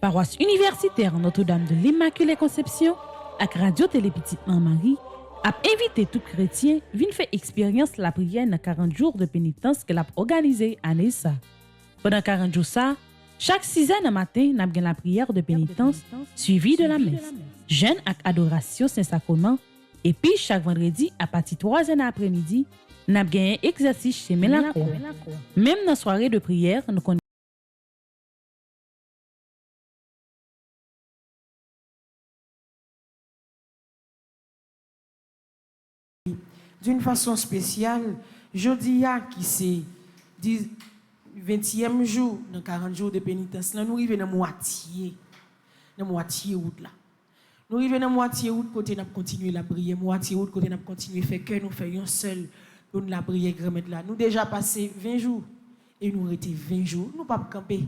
paroisse universitaire Notre-Dame de l'Immaculée Conception avec Radio Télé Petite Marie a invité tout chrétien à faire expérience la prière dans 40 jours de pénitence qu'elle a organisé à Nessa. Pendant 40 jours ça, chaque 6h du matin, nous avons la prière de pénitence suivie de la messe, jeûne avec adoration Saint-Sacrement, et puis chaque vendredi à partir de 3h de l'après-midi, nous avons un exercice chez Mélancourt. Même dans la soirée de prière, nous connaissons d'une façon spéciale, jeudi qui c'est 20e jour, dans 40 jours de pénitence, là, nous arrivons dans moitié août là. Nous arrivons dans moitié août, côté nous continuer la prière, moitié août, côté nous continuer faire que nous faisons seul pour la prière grand là. Nous déjà passé 20 jours et nous resté 20 jours, nous pas camper.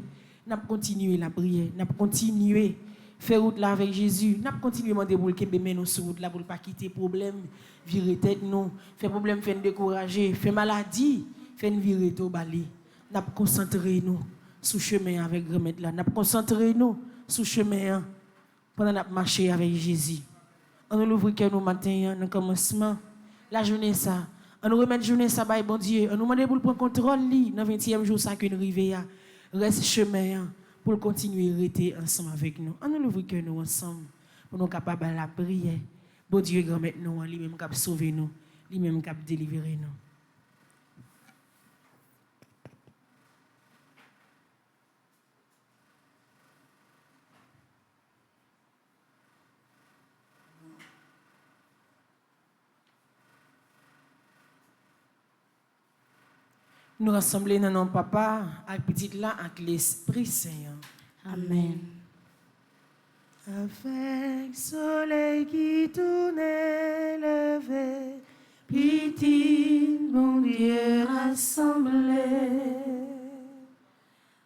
Nous continuer la prière, nous continuer faire route là avec Jésus, nous continuer demander pour qu'il mène nous sur route là pour pas quitter problème, virer tête nous, faire problème faire décourager, faire maladie, faire virer tout balé. Nous concentrer nous sur chemin avec grand là, nous concentrer nous sur chemin pendant notre marché avec Jésus. On nous ouvre que nous matin dans commencement la journée ça. On nous remet journée ça by bon Dieu. On nous demande pour prendre contrôle dans 20e jour ça que nous arriver reste chemin pour continuer à rester ensemble avec nous. On nous ouvre que nous ensemble pour nous capables de la prière. Bon Dieu grand mettre nous lui-même cap sauver nous, lui-même cap délivrer nous. Nous rassembler dans nos papa avec petite là avec l'Esprit Saint. Amen. Avec soleil qui tournait levé, petit bon Dieu rassemblé.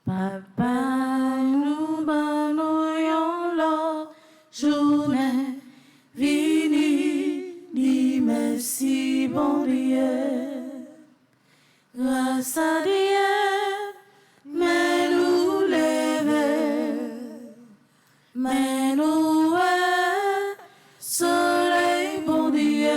Papa, nous bannons la journée, vini, dis merci bon Dieu. Grâce à Dieu, mais nous lever, mais nous soleil bon Dieu,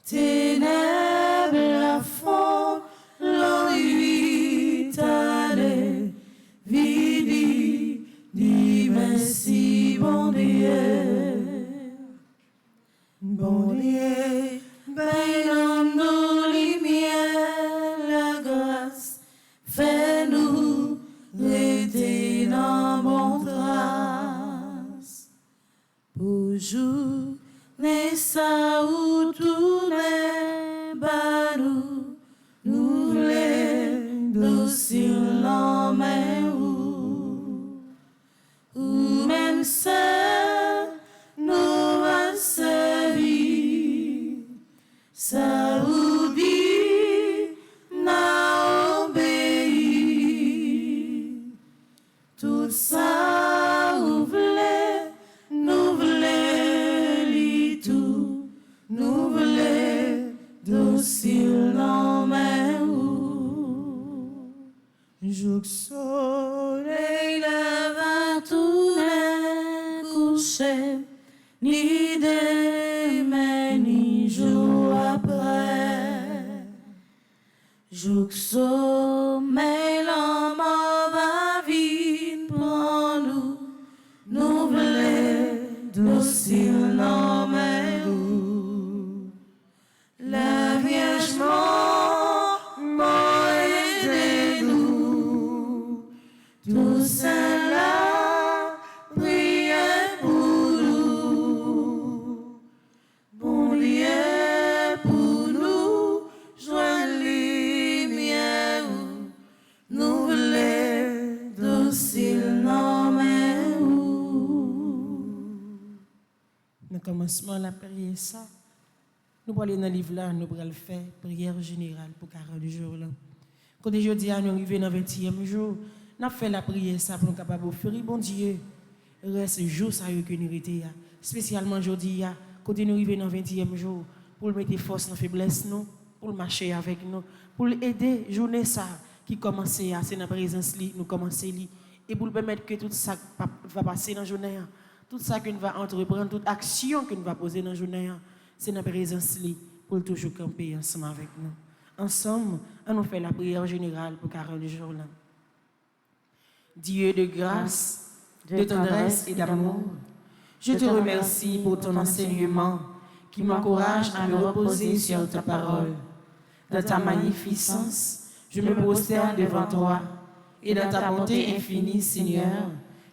ténèbres la fond, l'ennui t'allait, vidi, dis merci bon Dieu, bon Dieu, ben nous. Fais-nous rester dans mon trace. Pour journée ça ou tourner bas nous voulons sur l'emmène ou même ça nous va servir. Ça ou dit ça ouvre, nous voulons li tout, nous voulons docile l'emmène où. Jour soleil leva tourner coucher, ni demain ni jour après. Jour sommeil l'homme va vite pour nous, nous voulons docile l'emmène où. La Vierge m'a aidé nous, tout cela priez pour nous, bon Dieu pour nous, joindre lumière nous voulons docile l'emmène où. Dans le commencement la prière ça. Nous allons aller dans le livre là, nous allons faire prière générale pour 40 jours là. Quand jeudi nous arrivons dans le 20e jour, nous fait la prière ça pour nous capables d'offrir bon Dieu. Reste jour ça que nous été spécialement aujourd'hui quand nous arrivons dans le 20e jour pour mettre force dans faiblesse nous, pour marcher avec nous, pour aider journée ça qui commençait à c'est dans présence nous commencer et pour permettre que tout ça va passer dans la journée, tout ça que nous va entreprendre, toute action que nous va poser dans la journée, c'est notre présence pour toujours camper ensemble avec nous. Ensemble, on nous fait la prière générale pour 40 jours là. Dieu de grâce, de tendresse et d'amour, je te remercie pour ton enseignement qui m'encourage à me reposer sur ta parole. Dans ta magnificence, je me prosterne devant toi et dans ta bonté infinie, Seigneur,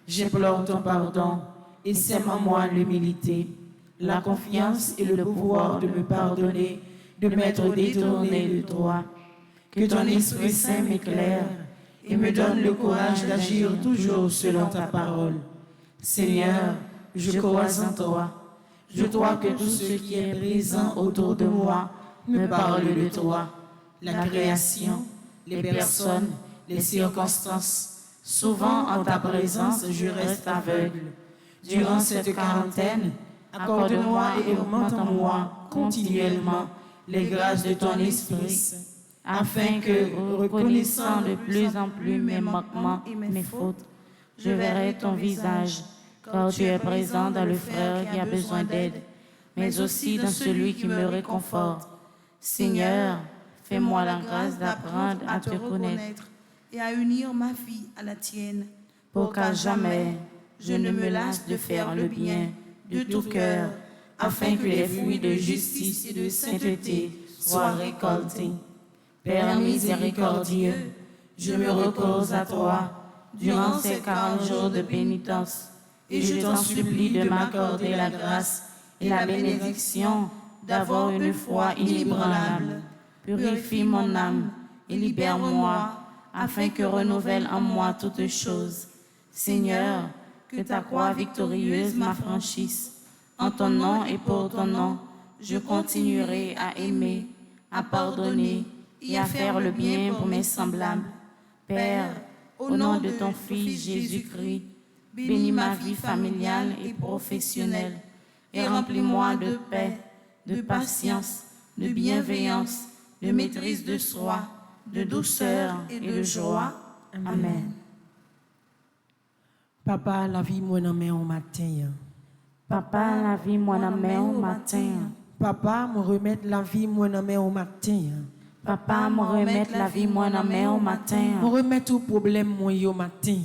j'implore ton pardon et sème en moi l'humilité, la confiance et le pouvoir de me pardonner, de m'être détourné de toi. Que ton Esprit Saint m'éclaire et me donne le courage d'agir toujours selon ta parole. Seigneur, je crois en toi. Je crois que tout ce qui est présent autour de moi me parle de toi. La création, les personnes, les circonstances. Souvent en ta présence, je reste aveugle. Durant cette quarantaine, accorde-moi et augmente en moi continuellement les grâces de ton Esprit, afin que, reconnaissant de plus en plus mes manquements et mes fautes, je verrai ton visage, car tu es présent dans le frère qui a besoin d'aide, mais aussi dans celui qui me réconforte. Seigneur, fais-moi la grâce d'apprendre à te connaître et à unir ma vie à la tienne, pour qu'à jamais je ne me lasse de faire le bien de tout cœur, afin que les fruits de justice et de sainteté soient récoltés. Père miséricordieux, je me repose à toi durant ces 40 jours de pénitence et je t'en supplie de m'accorder la grâce et la bénédiction d'avoir une foi inébranlable. Purifie mon âme et libère-moi afin que renouvelle en moi toutes choses. Seigneur, que ta croix victorieuse m'affranchisse. En ton nom et pour ton nom, je continuerai à aimer, à pardonner et à faire le bien pour mes semblables. Père, au nom de ton Fils Jésus-Christ, bénis ma vie familiale et professionnelle et remplis-moi de paix, de patience, de bienveillance, de maîtrise de soi, de douceur et de joie. Amen. Papa, la vie, moi, dans mes matin. Papa, la vie, moi, dans mes au matin. Papa, me remettre la vie, moi, dans mes matin. Papa, me remettre la vie, moi, dans mes au matin. Me remettre tout problème, moi, au matin.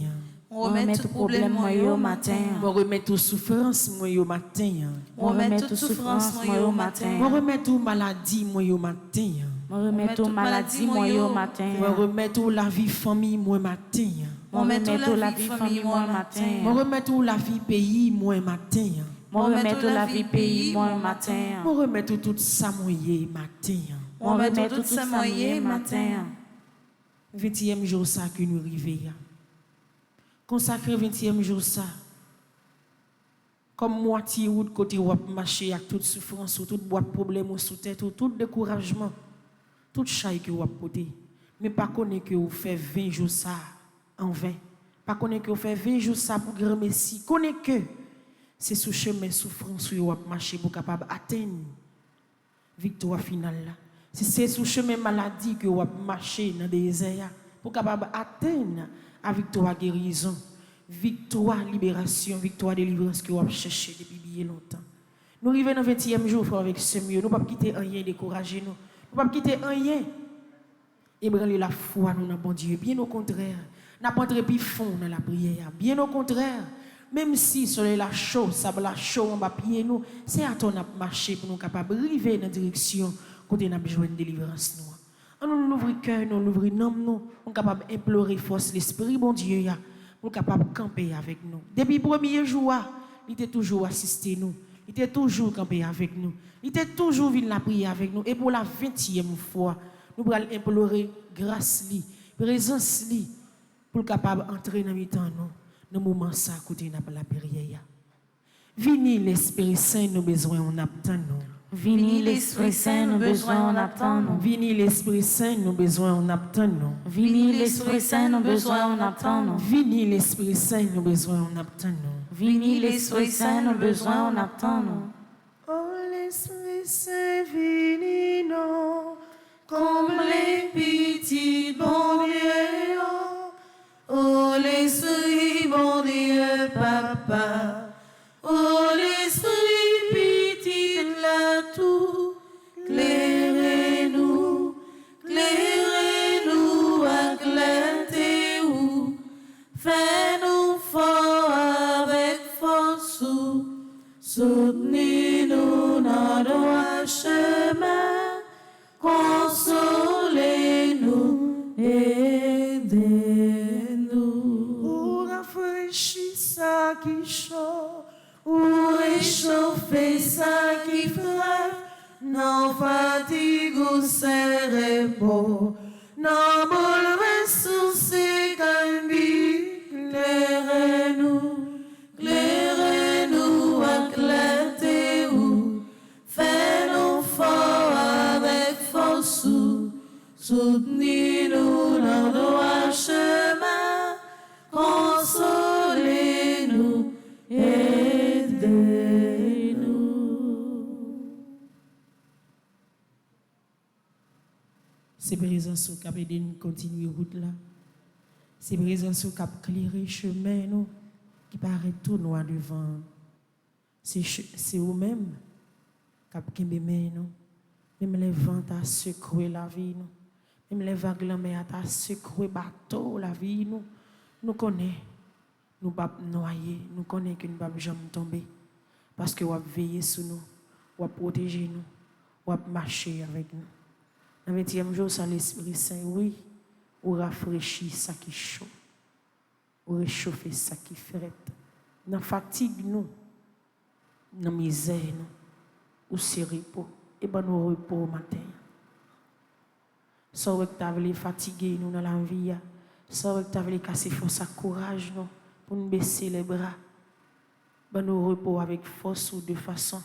Me remettre tout problème, moi, au matin. Me remettre toute souffrance, moi, au matin. Me remettre toute souffrance, moi, au matin. Me remettre toute maladie, moi, au matin. Me remettre toute maladie, moi, au matin. Me remettre toute la vie famille, moi, matin. Me remettre toute la vie famille, moi, matin. Me remettre toute la vie pays, moi, matin. Me remettre toute la vie pays, moi, matin. Me remettre tout ça, moi, matin. Me remettre tout ça, moi, matin. 20e jour, ça que nous arrivons. Consacrer 20e jour, ça. Comme moitié ou de côté où marcher avec toute souffrance, ou tout boîte problème ou sous tête, ou tout découragement, tout chaille que vous porté. Mais pas connaître que vous faites 20 jours ça en vain. Pas connaître que vous faites 20 jours ça pour grand Messie. Connaître que c'est sous chemin souffrance où vous marcher pour capable atteindre victoire finale là. C'est sous chemin maladie que vous marcher dans des désert pour capable atteindre la victoire guérison, victoire libération, victoire délivrance que vous cherché depuis bien longtemps. Nous arrivons dans le 20e jour avec ce mieux. Nous ne pouvons pas quitter rien, décourager nous. Nous ne pouvons pas quitter rien. Ébranler la foi nous dans bon Dieu. Bien au contraire. Nous n'avons pas plus fond dans la prière. Bien au contraire. Même si soleil la chaud, ça la chaud en bas pied nous, c'est à toi de marcher pour nous capables de arriver dans la direction côté nous besoin de délivrance nous. On nous ouvre cœur, nous ouvre nom nous, on capable implorer force l'esprit bon Dieu ya, pour capable camper avec nous. Depuis le premier jour, il était toujours assisté nous. Il était toujours campé avec nous. Il était toujours venu la prier avec nous. Et pour la 20e fois, nous allons implorer grâce li, présence li, pour capable entrer dans le temps nous. Dans le moment ça, côté la prière. Vini l'Esprit Saint, nous besoin on attend nous. Vini l'Esprit Saint, nous besoin on attend nous. Vini l'Esprit Saint, nous besoin on attend nous. Vini l'Esprit Saint, nous besoin on attend nous. Vini l'Esprit Saint, nous besoin on attend nous. Vini l'Esprit Saint, nous besoin on attend nous. Oh l'Esprit Saint, vini non, comme les petits bon Dieu. Oh l'Esprit papa. Oh, l'esprit petit la tout, clairez-nous, clairez-nous, éclairez où, fais-nous fort avec force, soutenez-nous dans nos chemins, consolez-nous, aidez-nous. Pour rafraîchir ça qui chaud, Pour réchauffer ça qui frappe, non fatigue ou cérébro, non bouleverse c'est calmi, clairez-nous, éclairez où, fais-nous fort avec force, soutenez-nous dans nos chemins, consolez-nous, aidez-nous. c'est présence qui a aidé nous continuer route là. C'est présence qui a éclairé chemin nous qui paraît tout noir devant. C'est eux-mêmes qui a kembe main nous. Même les vents a secoué la vie nous. Même les vagues la mer a secoué bateau la vie nous. Nous connaissons, nous pas noyer, nous connaissons que nous pas jamais tomber parce que vous veillez sur nous, vous protéger nous, vous marcher avec nous. Dans le 20e jour, sans l'Esprit Saint, oui, ou rafraîchir ça qui est chaud, ou réchauffer ça qui frette. Dans la fatigue, nous, dans la misère, nous, ou c'est repos, et ben nous repos au matin. Sans que tu avais fatigué nous dans la vie, sans que tu avais cassé force à courage nous, pour nous baisser les bras, ben nous repos avec force ou de façon,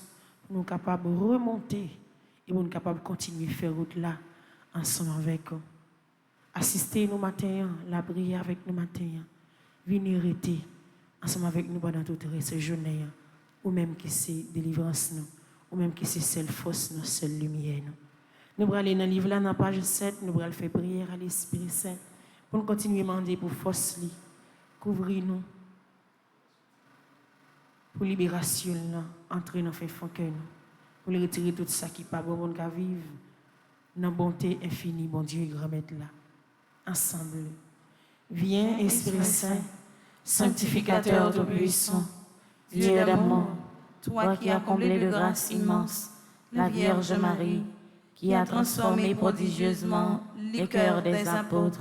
pour nous capables de remonter et pour nous capables de continuer à faire route là, ensemble avec eux. Assistez nous matin, la prière avec nous matin. Venez rester ensemble avec nous pendant toute cette journée. Ou même qui c'est délivrance nous, ou même qui c'est seule force nous, seule lumière nous. Nous allons aller dans le livre là, dans la page 7, nous allons faire prière à l'Esprit Saint pour nous continuer à demander pour force li, couvrir nous, pour libération là, entrer dans le fond cœur nous, pour lui retirer tout ça qui n'est pas bon pour nous vivre. Dans la bonté infinie, bon Dieu, grand maître là. Ensemble. Viens, Esprit Saint, sanctificateur tout puissant, Dieu d'amour, toi qui as comblé de grâce immense la Vierge Marie, qui a transformé prodigieusement les cœurs des apôtres,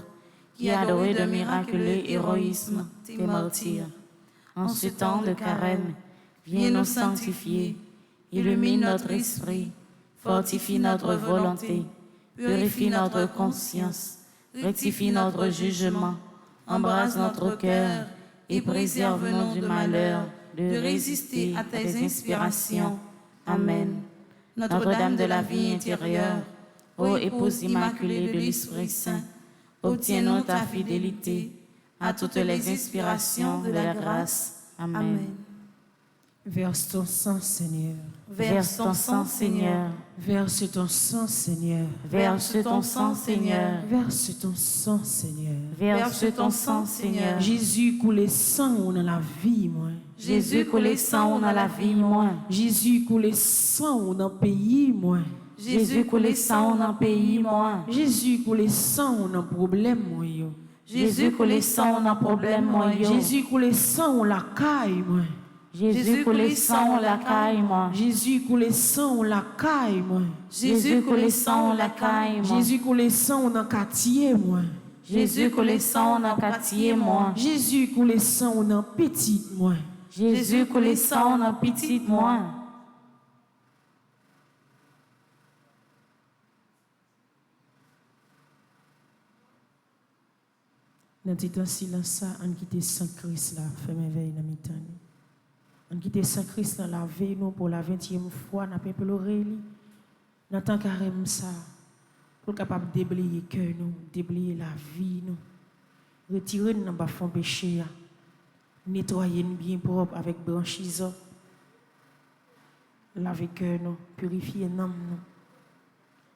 qui a adoré de miraculeux héroïsme tes martyrs. En ce temps de carême, viens nous sanctifier, illumine notre esprit, fortifie notre volonté, purifie notre conscience, rectifie notre jugement, embrasse notre cœur et préserve-nous du malheur de résister à tes inspirations. Amen. Notre-Dame de la vie intérieure, ô épouse immaculée de l'Esprit Saint, obtiens-nous ta fidélité à toutes les inspirations de la grâce. Amen. Verse ton sang, Seigneur. Verse ton sang, Seigneur. Verse ton sang, Seigneur. Verse ton sang, Seigneur. Verse ton sang, Seigneur. Verse ton sang, Seigneur. Jésus coulé sang dans la vie, moi. Jésus coulé sang dans la vie, moi. Jésus coulé sang dans le pays, moi. Jésus coulé sang dans le pays, moi. Jésus coulé sang dans le problème, moi. Jésus coulé sang dans le problème, moi. Jésus coulé sang dans la caille, moi. Jésus coulé sang la caille, moi. Jésus coulé sang la caille, moi. Jésus coulé sang la caille, moi. Jésus coulé sang dans quartier, moi. Jésus coulé sang dans quartier, moi. Jésus coulé sang dans petit, moi. Jésus coulé sang dans petit, moi. Dans ce silence, on quitte Saint Christ là, fait merveille dans mi-temps. On quitte Saint Christ dans la veille nous pour la 20e fois, n'a pas pleuré lui. Dans tant carême ça, pour capable déblayer cœur nous, déblayer la vie nous. Retirer nous dans fond péché, nettoyer nous bien propre avec branchise. Laver cœur nous, purifier l'âme nous.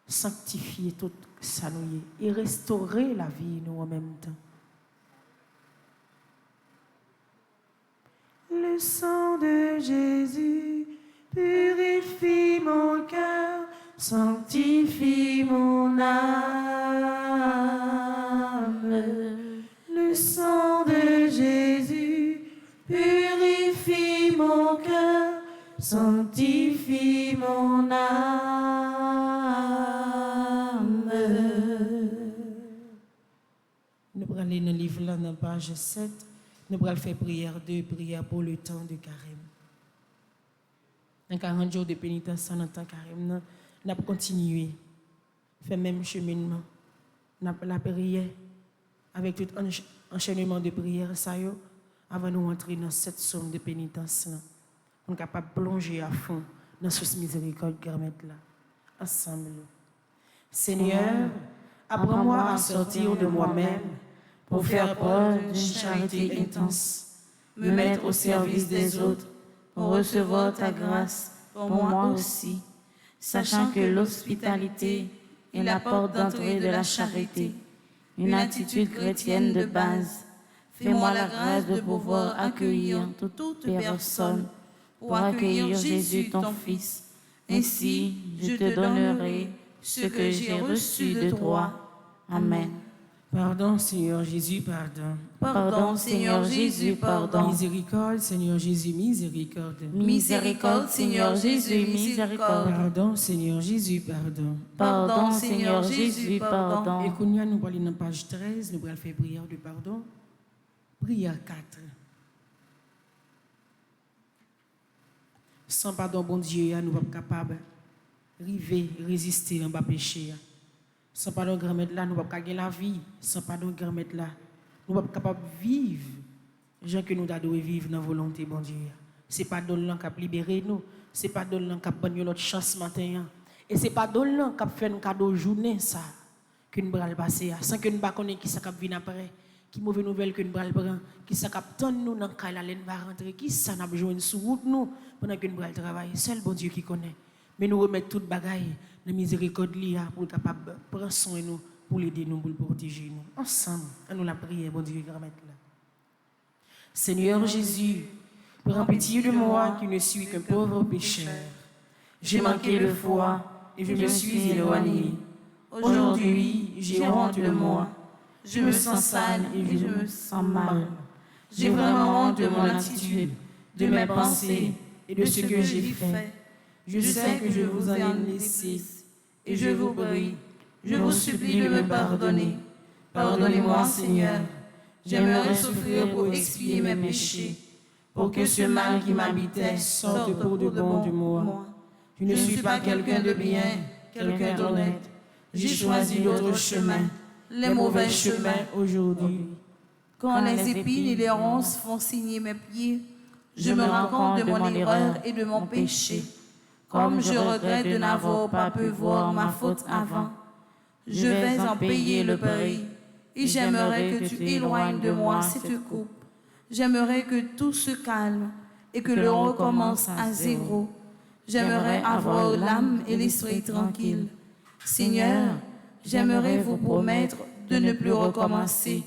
Sanctifier tout ça nous et restaurer la vie nous en même temps. Le sang de Jésus purifie mon cœur, sanctifie mon âme. Le sang de Jésus purifie mon cœur, sanctifie mon âme. Nous allons aller dans le livre là, dans la page 7. Nous allons faire prière 2, prière pour le temps de carême. Dans 40 jours de pénitence, dans le temps de carême, nous allons continuer. Faire le même cheminement. Nous allons la prière avec tout enchaînement de prières avant de nous entrer dans cette somme de pénitence. On est capable de plonger à fond dans cette miséricorde garmette là. Ensemble. Seigneur, apprends-moi à sortir de moi-même pour faire preuve d'une charité intense, me mettre au service des autres pour recevoir ta grâce pour moi aussi, sachant que l'hospitalité est la porte d'entrée de la charité, une attitude chrétienne de base. Fais-moi la grâce de pouvoir accueillir toute personne pour accueillir Jésus, ton Fils. Ainsi, je te donnerai ce que j'ai reçu de toi. Amen. Pardon, Seigneur Jésus, pardon. Pardon, Seigneur Jésus, pardon. Miséricorde, Seigneur Jésus, miséricorde. Miséricorde, Seigneur Jésus, miséricorde. Pardon, Seigneur Jésus, pardon. Pardon, Seigneur Jésus, pardon. Et qu'on y a, nous allons aller dans page 13, nous allons faire prière de pardon. Prière 4. Sans pardon, bon Dieu, nous ne sommes pas capables de résister en bas péché. Sans pardon, grand-mère là, nous ne pouvons pas gagner la vie. Sans pardon, grand-mère là, nous ne sommes pas capables de vivre. Les gens que nous devons vivre dans la volonté, bon Dieu. Ce n'est pas Dolan qui a libéré nous. Ce n'est pas Dolan qui a donné notre chance matin. Et ce n'est pas Dolan qui a fait un cadeau journée, ça, que nous allons passer. Sans que nous ne connaissions qui ça vient après. Qui mauvaise nouvelle que nous allons prendre. Qui ça attend nous dans le cas la laine va rentrer. Qui ça n'a besoin de sous route nous pendant que nous allons travailler. Seul bon Dieu qui connaît. Mais nous remettons toute bagaille. La miséricorde liée pour être capable de prendre soin de nous, pour l'aider nous, pour le protéger nous. Ensemble, nous la prière, bon Dieu, grand-mère là. Seigneur Jésus, prends pitié de moi qui ne suis qu'un pauvre pécheur. J'ai manqué de foi et je me suis éloigné. Aujourd'hui, j'ai honte de moi. Je me sens sale et je me sens mal. J'ai vraiment honte de mon attitude, de mes pensées et de ce que j'ai fait. Je sais que je vous en ai laissé et je vous prie, je vous supplie de me pardonner. Pardonnez-moi, Seigneur. J'aimerais souffrir pour expier mes péchés, pour que ce mal qui m'habitait sorte pour de bon de moi. Je ne suis pas quelqu'un de bien, quelqu'un d'honnête. J'ai choisi d'autres chemins, les mauvais chemins aujourd'hui. Quand les épines et les ronces font signer mes pieds, je me rends compte de mon erreur et de mon péché. Comme je regrette de n'avoir pas pu voir ma faute avant, je vais en payer le prix et j'aimerais que tu éloignes de moi cette coupe. J'aimerais que tout se calme et que l'on recommence à zéro. J'aimerais avoir l'âme et l'esprit tranquille. Seigneur, j'aimerais vous promettre de ne plus recommencer,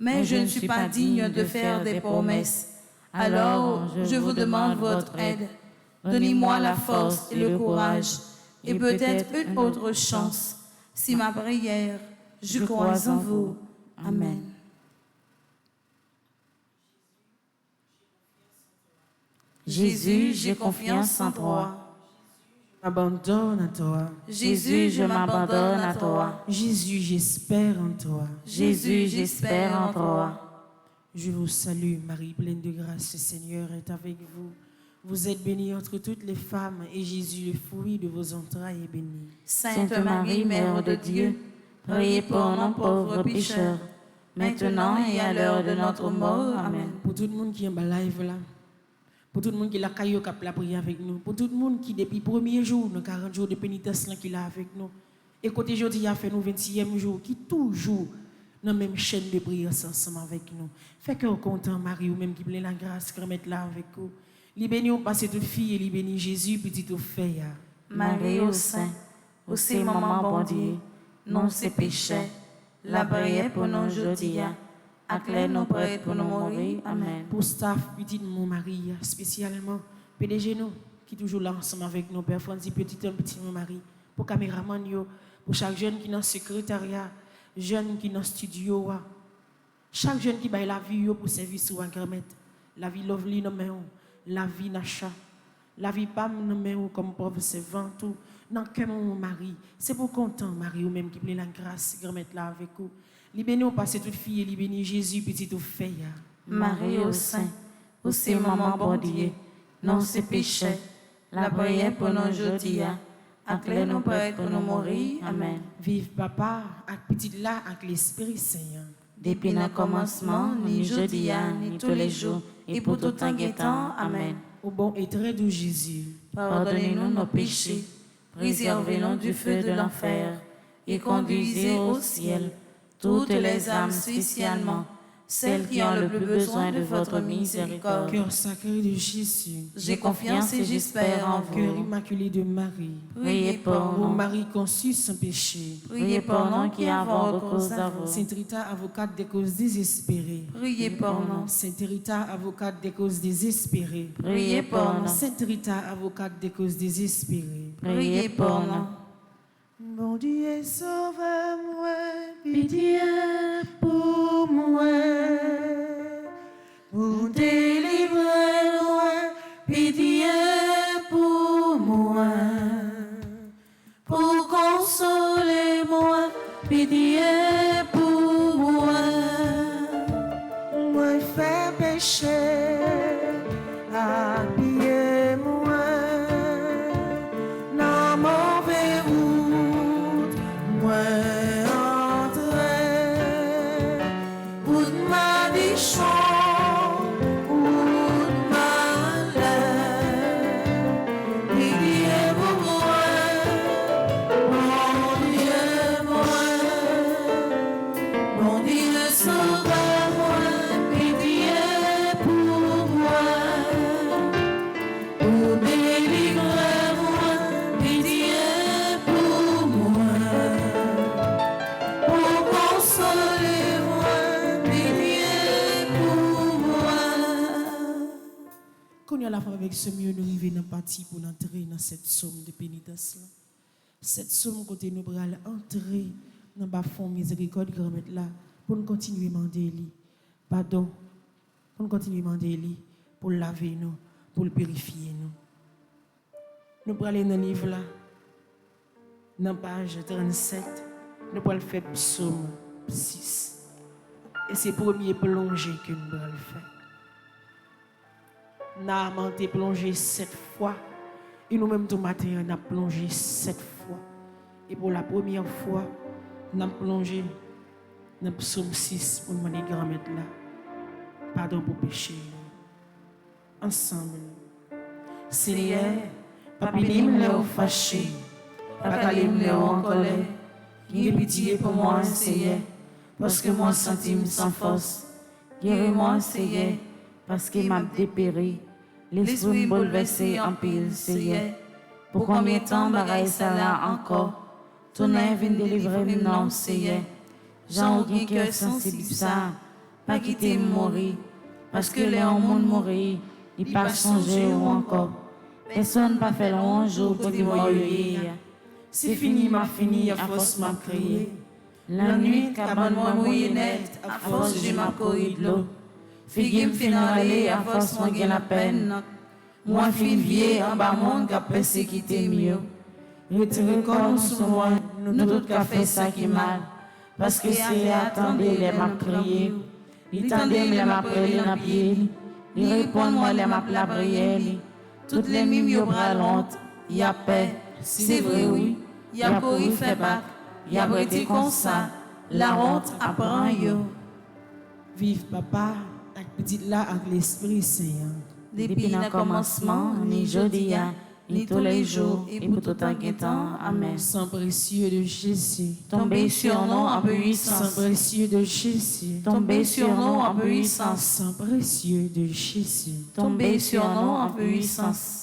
mais je ne suis pas digne de faire des promesses. Alors, je vous demande votre aide. Donnez-moi la force et le courage, et peut-être une autre chance. Si ma prière, je crois en vous. Amen. Jésus, j'ai confiance en toi. Je m'abandonne à toi. Jésus, je m'abandonne à toi. Jésus, j'espère en toi. Jésus, j'espère en toi. Je vous salue, Marie, pleine de grâce, le Seigneur est avec vous. Vous êtes bénie entre toutes les femmes, et Jésus, le fruit de vos entrailles, est béni. Sainte Marie, Mère de Dieu, priez pour nous pauvres pécheurs, maintenant et à l'heure de notre mort. Amen. Pour tout le monde qui est en live là, pour tout le monde qui l'a caillou qui a prié avec nous, pour tout le monde qui depuis le premier jour, dans 40 jours de pénitence là, qui l'a avec nous, et côté aujourd'hui, il a fait nous 26e jour, qui toujours dans la même chaîne de prière ensemble avec nous. Fait que content, Marie, ou même qui plaît la grâce, qui remettre là avec vous. Li béni ou passe toute fille et li béni Jésus petit ou fait. Marie au sein, aussi maman bon Dieu, non c'est péché, la prière pour nous aujourd'hui, acclare nos prêtres pour nous mourir. Amen. Pour staff, petite mon mari, spécialement, PDG nous, qui toujours là ensemble avec nos pères, Franzi, petit mon mari, pour caméraman, pour chaque jeune qui est dans le secrétariat, jeune qui est dans le studio, chaque jeune qui baille la vie pour servir sur un grand-mère, la vie lovely, la vie Nacha, la vie Pam, comme pauvre servant, tout, dans que mon mari, c'est pour content, Marie, ou même qui plaît la grâce, grand-mère là avec vous. Libéné au passé toute fille, libéné Jésus, petit ou fait. Marie au sein, où c'est maman bon Dieu, non c'est péché, la prière pour nous aujourd'hui, acclare nos prêtres pour nous mourir. Amen. Vive papa, avec petit là, avec l'Esprit Saint. Depuis le commencement, ni jeudi, ni tous les jours, et pour tout temps et temps. Amen. Au bon et très doux Jésus, pardonnez-nous nos péchés, préservez-nous du feu de l'enfer, et conduisez au ciel toutes les âmes, spécialement celles qui ont le plus besoin de votre miséricorde. Cœur sacré de Jésus, j'ai confiance et j'espère en vous. Cœur immaculé de Marie, priez pour nous. Marie conçue sans péché, priez pour nous qui avons recours à vous. Sainte Rita, avocate des causes désespérées, priez pour nous. Sainte Rita, avocate des causes désespérées, priez pour nous. Sainte Rita, avocate des causes désespérées, priez pour nous. Mon Dieu, sauve-moi, pitié pour moi, pour délivrer moi, pitié pour moi, pour consoler moi, pitié pour moi. Moi fais péché, habillez-moi, dans mauvais route, moi entrer, pour ma bichon, pour ma lèvre, pitié pour moi, mon Dieu, mon Dieu, sauve-moi, pitié pour moi, pour délivrer moi, pitié pour moi, pour consoler moi, pitié pour moi. Quand on a la femme avec ce mieux, nous arrivons dans le parti pour entrer dans cette somme de pénitence. Cette somme, côté nous pour entrer dans le fond miséricorde, grand-mère là, pour nous continuer à demander pardon, pour nous continuer à demander pour laver nous, pour le purifier nous. Nous pour aller dans le livre là, dans la page 37, nous pour le faire psaume 6. Et c'est le premier plongée que nous allons faire. Nous avons plongé 7 fois. Et nous-mêmes, tout matin, nous avons plongé 7 fois. Et pour la première fois, nous avons plongé dans le psaume 6 pour demander grand-mère là. Pardon pour péché. Ensemble. Seigneur, papilim le fâché, papalim le en colère. Ayez pitié pour moi, Seigneur, parce que moi sentime sans force. Guéris-moi, Seigneur, parce qu'il m'a dépéri. L'esprit bouleversé en pile, Seigneur. Pour combien de temps bagaille ça là encore? Ton œil vient délivrer non, Seigneur. J'en ai cœur sensible ça, pas quitter mourir. Parce que les hommes mourir, ils pas songer ou encore. Personne pas fait long jour pour dire mourir. C'est fini, m'a fini, à force m'a crié. La nuit, cabane moi mouillé net, à force j'ai ma courir de l'eau. Figue me fin aller, à force moi gagne la peine. Moi fin vieux, en bas monde qui a persécuté mieux. Retirez comme sous moi, nous tous qui fait ça qui mal. Parce que c'est attendez les m'a crié. Il tendait les m'a prié dans pied. Il répond moi les m'a la prière. Toutes les mimes yo bras lente, y a paix. C'est vrai oui, y a pour y faire bac. Y a brêté comme ça, la honte apprend yo. Vive papa, avec petit là, avec l'Esprit Saint. Depuis le commencement, ni jeudi, ni tous les jours, et pour tout temps et temps. Amen. Sang précieux de Jésus, Tombez sur nous en puissance. sang précieux de Jésus, Tombez sur nous en puissance. sang précieux de Jésus. Tombez sur nous en puissance.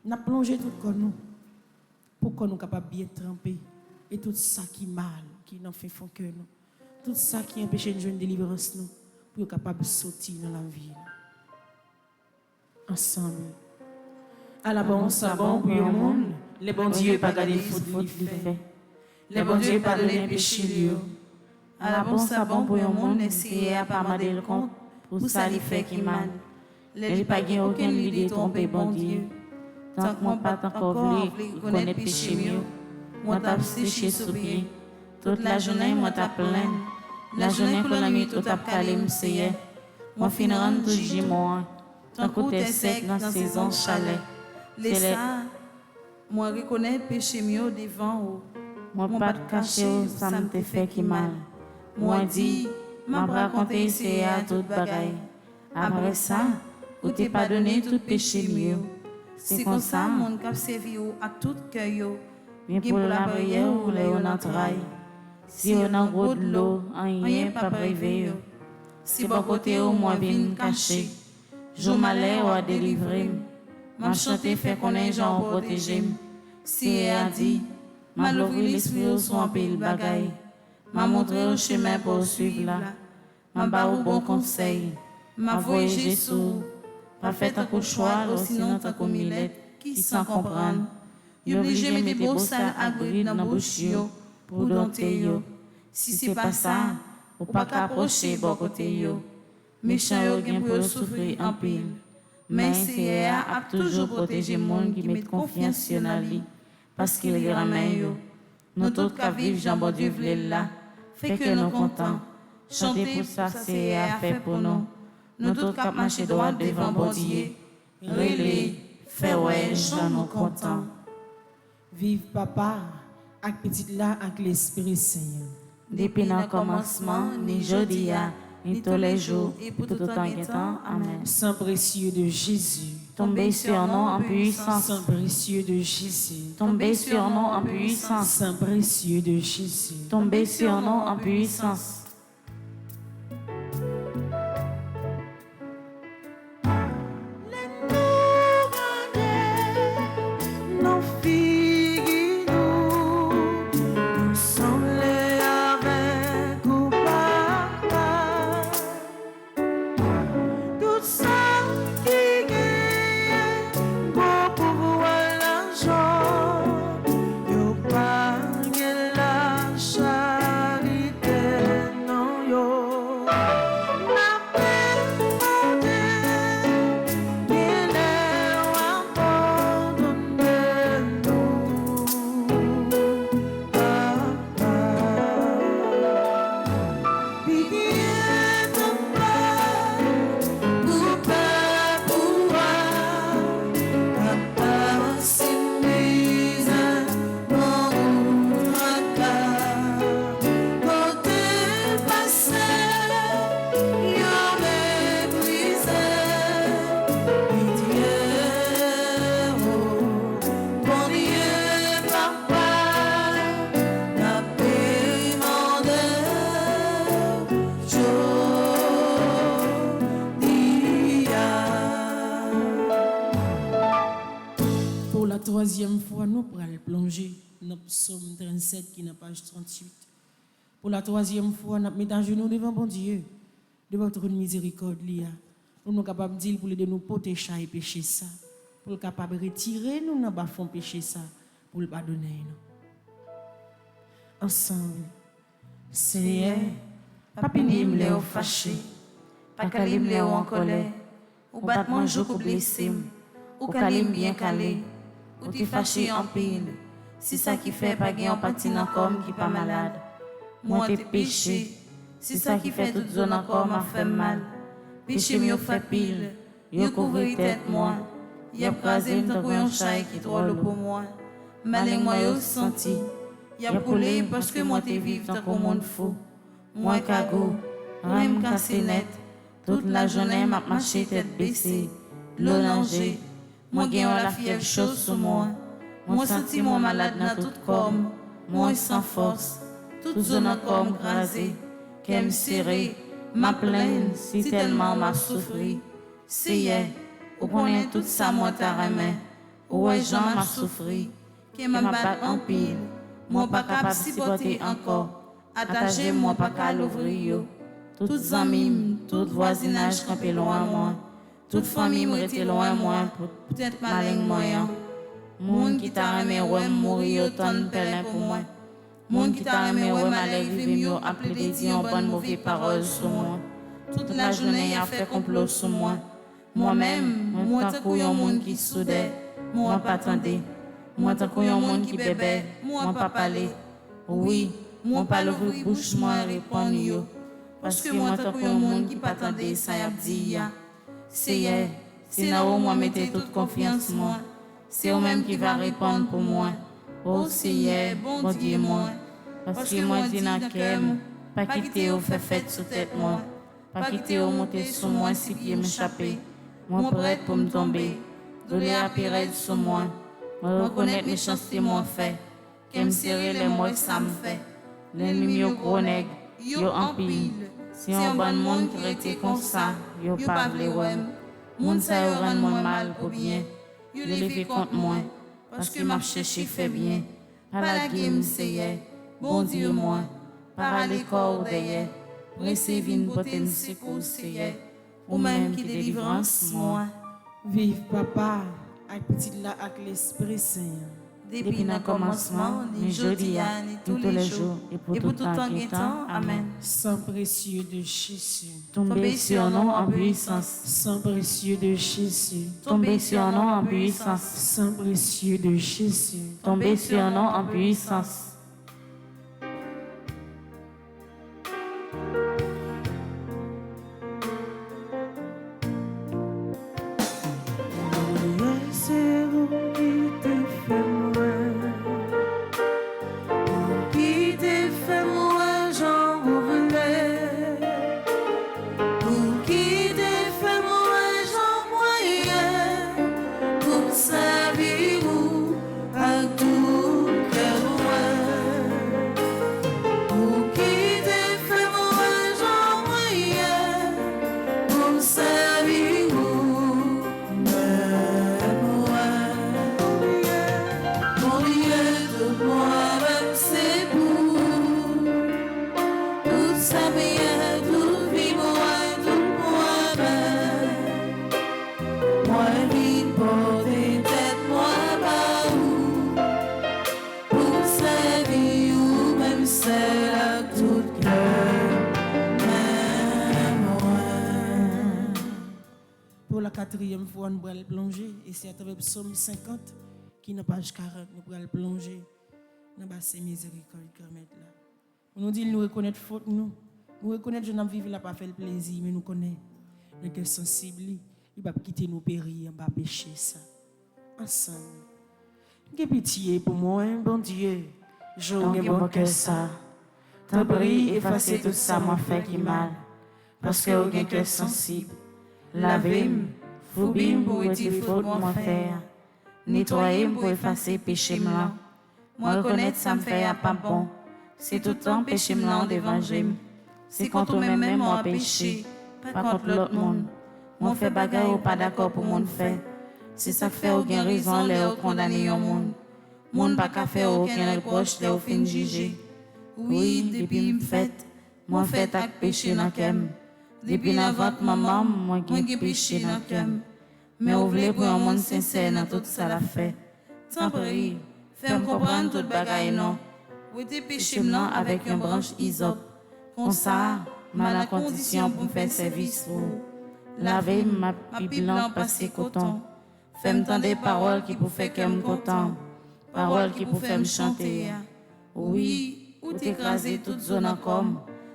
N'a plongé tout corps nous pour qu'on nous capable bien tremper et tout ça qui mal, qui n'en fait fond cœur nous. Tout ça qui empêche une jeune délivrance nous pour être capable de sortir dans la vie. Ensemble. À la bon sabon pour le monde, les bons dieux pas garder faute de fait. Les bons dieux pas donner péché. À la bon sabon pour le monde, essayer à pas demander le compte pour ça lui fait qui mal. Les pas gain aucune idée tromper bon Dieu. Tant que moi pas encore voulu connaître péché mieux, moi t'as séché sous pied. Toute la journée moi t'as plein. La journée pour la nuit tout t'as calé m'seye. Moi fin rendre tout jimon. Tant que t'es sec dans saison chalet. Laisse ça, moi reconnais péché mieux devant vous. Moi pas de cacher ça me te fait qui mal. Moi dit, m'a raconté c'est à toute bagaille. Après ça, ou t'es pas donné tout péché mieux. C'est comme ça mon cap servi à tout cœur. Mais pour la prière ou les on entraille. Si on a gros de l'eau, rien pas prévu. Si bon côté au moins vin caché. Je m'allais ou à délivrer. M'a chanté fait qu'on est gens protégé. Si elle a dit, m'a l'ouvri l'esprit sur un pile bagaille. M'a montré au chemin pour suivre là. M'a barre au bon conseil. M'a voyagé sous. Pas fait un coup de choix, sinon t'as comme Milette, qui sans comprendre. Y obligé de mettre beau sale à gris dans la bouche pour dompter yo. Si c'est pas ça, ou pas qu'approcher bon côté yo. Méchant yo gen pour souffrir en pile. Mais c'est a toujours protégé monde qui met confiance en lui parce qu'il est ramène yo. Nous tous qui vivons Jean bon Dieu vle là, fait que nous contents. Chanter pour ça c'est à fait pour nous. Nous tous qui marcher droit devant bon Dieu. Relais, fait ouais, Jean nous contents. Vive papa, avec petite là, avec l'Esprit Saint. Depuis le commencement, ni jeudi, ni tous les jours, et pour tout le temps. Amen. Sang précieux de Jésus. Tombez sur nous en puissance. Sang précieux de Jésus. Tombez sur nous en puissance. Sang précieux de Jésus. Tombez sur nous en puissance. Troisième fois, nous pourrons plonger dans le psaume 37 qui est dans la page 38. Pour la troisième fois, nous mettons à genoux devant bon Dieu, devant votre miséricorde. Nous sommes capables de dire pour aider nous protéger et pécher ça. Pour être capable de retirer nous dans le fond péché ça, pour le pardonner. Ensemble, Seigneur, pas pinim le fâché, pas calim le en colère, ou bat mon jour ou blessé, ou calim bien calé. Ou t'es fâché en pile, si ça qui fait pas gain en patin comme qui pas malade. Moi t'es péché, si ça qui fait toute zone encore m'a fait mal. Péché mieux fait pile, yo couvrir tête moi, y'a crasé m'tan pour un chat qui drôle pour moi. Malin moi yo senti, y'a coulé parce que moi t'es vive tant qu'on monde fou. Moi cago, rem cassé net, toute la journée m'a marché tête baissée, l'eau langée. Moi gagne la fièvre chaude sur moi. Moi senti moi malade dans tout corps. Moi sans force. Toute zone encore grasée. Qu'elle me serré. Ma plaine si tellement m'a souffri. Seigneur, ou connaît tout ça moi ta remet. Ouais, Jean m'a souffri, que m'a bat en pile, moi pas capable supporter encore, attaché moi pas qu'à l'ouvrir. Toutes amis, tout voisinage campé loin moi, toute famille m'était loin moi, peut-être malin moyen. Moun qui t'a aimé ouais mourir autant de pelin pour moi. Moun qui t'a aimé ouais malheur vivre mieux, appelé des dire bonne mauvaise parole sur moi. Toute la journée a fait complot sur moi. Moi-même, moi tant qu'on monde qui soudait, moi pas attendait. Moi tant qu'on monde qui bébé, moi pas parler. Oui, moi pas l'ouvrir bouche moi répondre yo. Parce que moi tant qu'on monde qui pas attendait ça y a dit ya. C'est là où moi mettez toute confiance moi. C'est eux même qui va répondre pour moi. Oh Seigneur, bon Dieu moi. Parce que moi dis n'a qu'aime, pas quitter ou faire fête sous tête moi. Pas quitter ou monter sur moi si pied m'échapper. Moi prête pour me tomber. Douleur à pire sur moi. Moi reconnaître mes chances moi fait. Qu'elle me serrer les mots que ça me fait. L'ennemi au gros nègre, yo en pile. Si un bon monde qui était comme ça, yo pas vle wèm. Moun sa yo rend moi mal pour bien. Yo levé contre moi. Parce que m'a cherché fait bien. Pas la game c'est bon Dieu moi. Par les corps derrière. Recevez une beauté secours c'est ou même qui délivrance moi. Vive papa, avec petit là avec l'Esprit Saint. Depuis le commencement, ni jeudi, ni tous les jours, et pour tout temps et temps. Amen. Sang précieux de Jésus. Tombez sur nous en puissance. Sang précieux de Jésus. Tombez sur nous en puissance. Sang précieux de Jésus. Tombez sur nous en puissance. Quatrième fois, nous allons plonger. Et c'est à travers Psaume 50, qui est page 40, nous allons plonger dans la miséricorde là. Nous dit nous reconnaître faute nous. Nous reconnaître que nous vivons là pas faire le plaisir, mais nous connaissons. Nous sommes sensibles. Il ne va pas quitter nos péris, on va pécher ça. Ensemble. J'ai pitié pour moi, bon Dieu. Je n'ai bon que ça. T'en prie, effacer tout ça, m'a fait qui mal. Parce que vous avez un cœur sensible. Lavez-moi. Foubim pour retirer faute moi faire. Nettoyer pour effacer péché blanc. Moi reconnaître ça me fait pas bon. C'est tout le temps péché blanc d'évangile. C'est contre moi-même moi péché, pas contre l'autre monde. Moi fait bagarre ou pas d'accord pour mon fait. C'est ça fait aucune raison les condamner au monde. Monde pas qu'à faire aucun reproche les fin juger. Oui, depuis me fait, moi fait avec péché dans kem. Depuis la vente maman, moi qui péché dans cœur. Mais vous voulez pour un monde sincère dans tout ça la fait. Tant pis, fais-moi comprendre toute bagaille non. Vous êtes péché blanc avec une branche isop. Comme ça, mal à condition pour faire service pour. Lavez ma pipe blanc passer coton. Fais-moi entendre des paroles qui pour faire qu'elle me content. Paroles qui pour faire me chanter. Oui, ou t'écraser toute zone encore.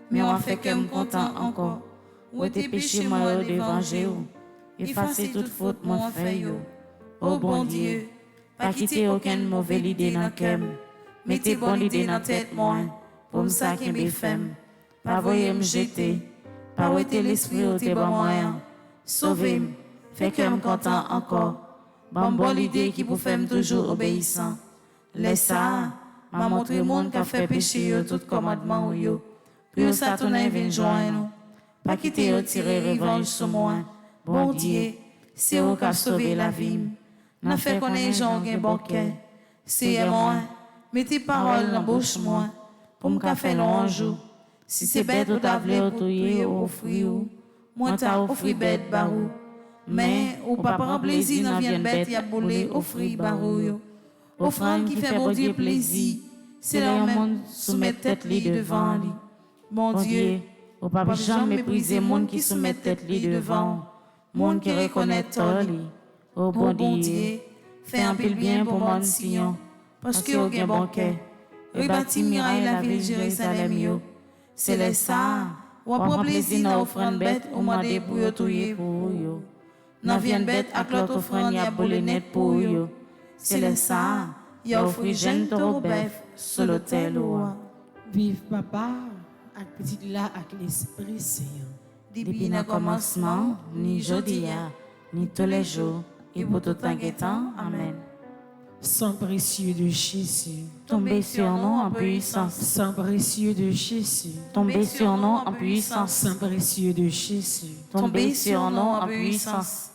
Mais on fait qu'elle me content encore. Ou tes péchés moi d'évangile, effacer toute faute mon fait. Oh bon Dieu, pas quitter aucune mauvaise idée dans kem. Mettez bonne idée dans tête moi, pour ça qui me fait. Pas voyer me jeter, pas ouéter l'esprit ou tes bons moyens. Sauvez-moi, fait que me content encore. Bonne idée qui pour faire toujours obéissant. Laisse ça, m'a montré le monde qui a fait péché tout commandement ou yo. Puis ça tourne vient joindre nous. Pas quitter ou tirer revanche sur moi. Bon Dieu, c'est vous qui avez sauvé la vie. n'a fait connaître gens qui bon cœur. C'est moi, mettez parole dans la bouche moi, pour me faire long jour. Si c'est bête ou t'as voulu autoyer ou offrir, moi t'as offert bête barou. Mais ou pas prendre plaisir dans vienne bête y a boulé offrir barou. Offrande qui fait bon Dieu plaisir, c'est leur monde soumet tête li devant lui. Bon Dieu, ou pas jamais mépriser monde qui soumet tête li devant, monde qui reconnaît tort li. Oh bon Dieu, fais un pile bien pour mon Sion, parce que au gain bon cœur, rebâti miraille la ville Jérusalem yo. C'est les ça, ou prend plaisir dans offrande bête, ou mandé pour yo touyer pour yo. Nan vienne bête avec l'autre offrande y a boule net pour yo. C'est les ça, y a offri jeune taureau bœuf sur l'autel ou. Vive papa, avec petite là, avec l'Esprit Saint. Depuis le commencement, ni jodi ni tous les jours, et pour tout temps et temps. Amen. Sang précieux de Jésus, Tombez sur nous en puissance. sang précieux de Jésus, Tombez sur nous en puissance. sang précieux de Jésus. Tombez sur nous en puissance.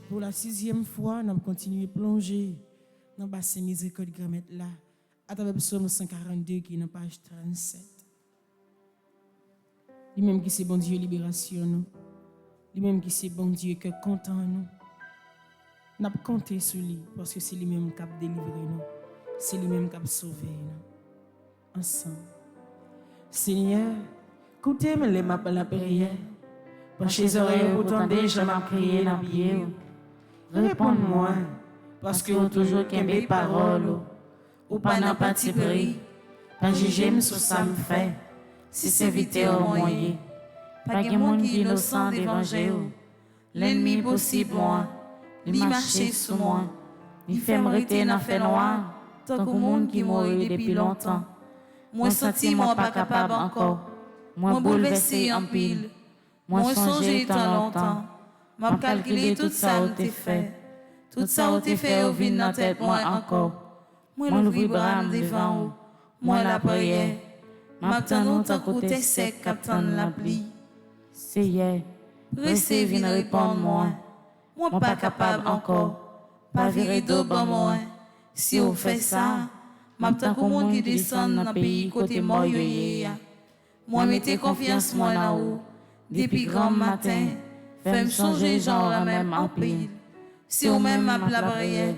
Pour la 6e fois, nous allons continuer à plonger dans le bassin miséricorde grand-mère là, à travers le psaume 142 qui est dans la page 37. Lui-même qui c'est bon Dieu libération nous. Lui-même qui c'est bon Dieu que content nous. Nous avons compté sur lui parce que c'est lui-même qui a délivré nous. C'est lui-même qui a sauvé nous. Ensemble. Seigneur, écoutez-moi les maps la prière. Penchez les oreilles pour tendre, je m'en crier dans le pied. Réponds-moi, parce que vous toujours qu'aimer parole, ou pas n'a pas de prix, pas juger sur ça me fait, si c'est vite au moyen, pas de monde qui innocent d'évangile, l'ennemi possible moi, lui marcher sous moi, lui fait me rester dans fait noir, tant que monde qui mourit depuis longtemps, moi senti moi pas capable encore, moi bouleversé en pile, moi songé tant longtemps. M'a calculé tout ça où t'es fait. Tout ça où t'es fait au vide dans tête moi encore. Moi l'ouvrir bras devant vous. Moi la prière. M'attends tant que t'es sec captant la pluie. Seigneur, Pressé vient répondre moi. Moi pas capable encore. Pas virer d'eau bon moi. Si on fait ça, m'attends qu'au monde qui descend dans le pays côté mort yoye. Moi mettez confiance moi dans vous. Depuis grand matin. Fais-moi songer genre même en pile. Si on même m'a la prière,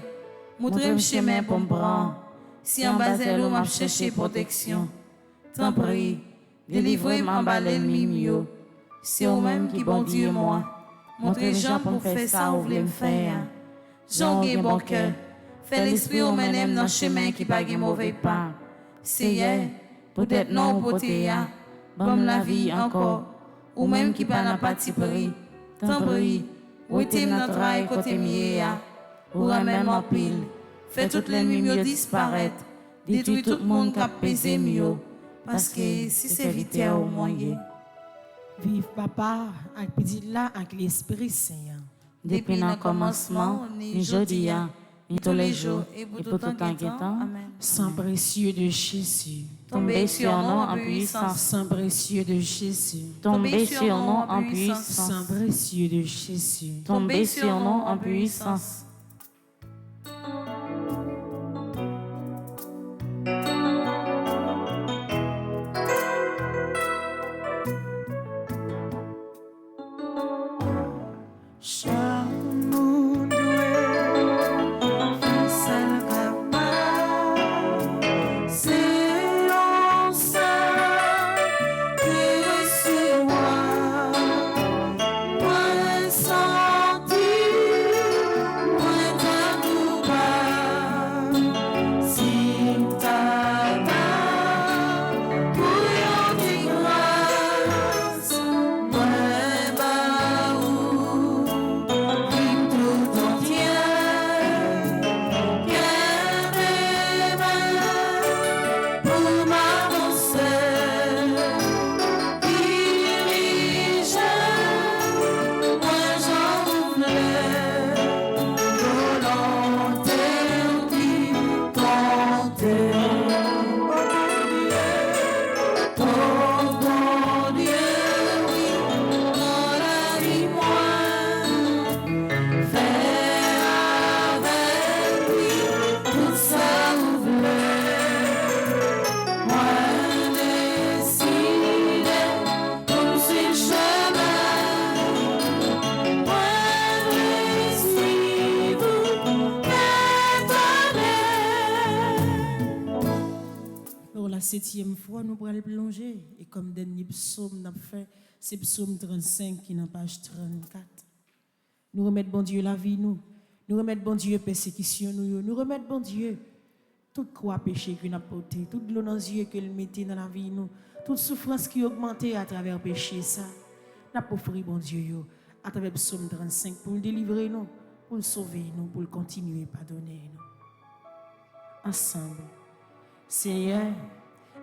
montrez-moi chemin pour me prendre. Si en bas de l'eau m'a cherché protection, t'en prie, délivrez-moi en bas l'ennemi mieux. Si on même qui bon Dieu moi, montrez Jean pour faire ça ou voulez me faire. Jean qui bon cœur, fait l'esprit au menem dans le chemin qui pas de mauvais pas. Seigneur, peut-être non pour t'aider, bon la vie encore, ou même qui pas n'a pas de prix. Tant prie, où était notre travail côté mieux, ou ramène en pile, fait tout l'ennemi mieux disparaître, détruit tout le monde qui a pesé mieux, parce que si c'est vite au moyen. Vive papa, avec petit là, avec l'Esprit Saint. depuis le commencement, ni jodi, ni tous les jours, et pour tout temps qui est temps. Amen. Sang précieux de Jésus, Tombez sur nous en puissance. sang précieux de Jésus, Tombez sur nous en puissance. sang précieux de Jésus. Tombez sur nous en puissance. Pour la 7e fois, nous pourrons le plonger. Et comme dernier psaume, nous avons fait, c'est psaume 35 qui est dans page 34. Nous remettons bon Dieu la vie, nous. Nous remettons bon Dieu persécution, nous remettons bon Dieu toute croix péché qu'il a porté, toute l'eau dans les yeux qu'il mettait dans la vie, nous. Toute souffrance qui a augmenté à travers le péché, ça. Nous avons offert bon Dieu à travers psaume 35 pour le délivrer, nous, pour le sauver, nous, pour le continuer à pardonner, nous. Ensemble. Seigneur,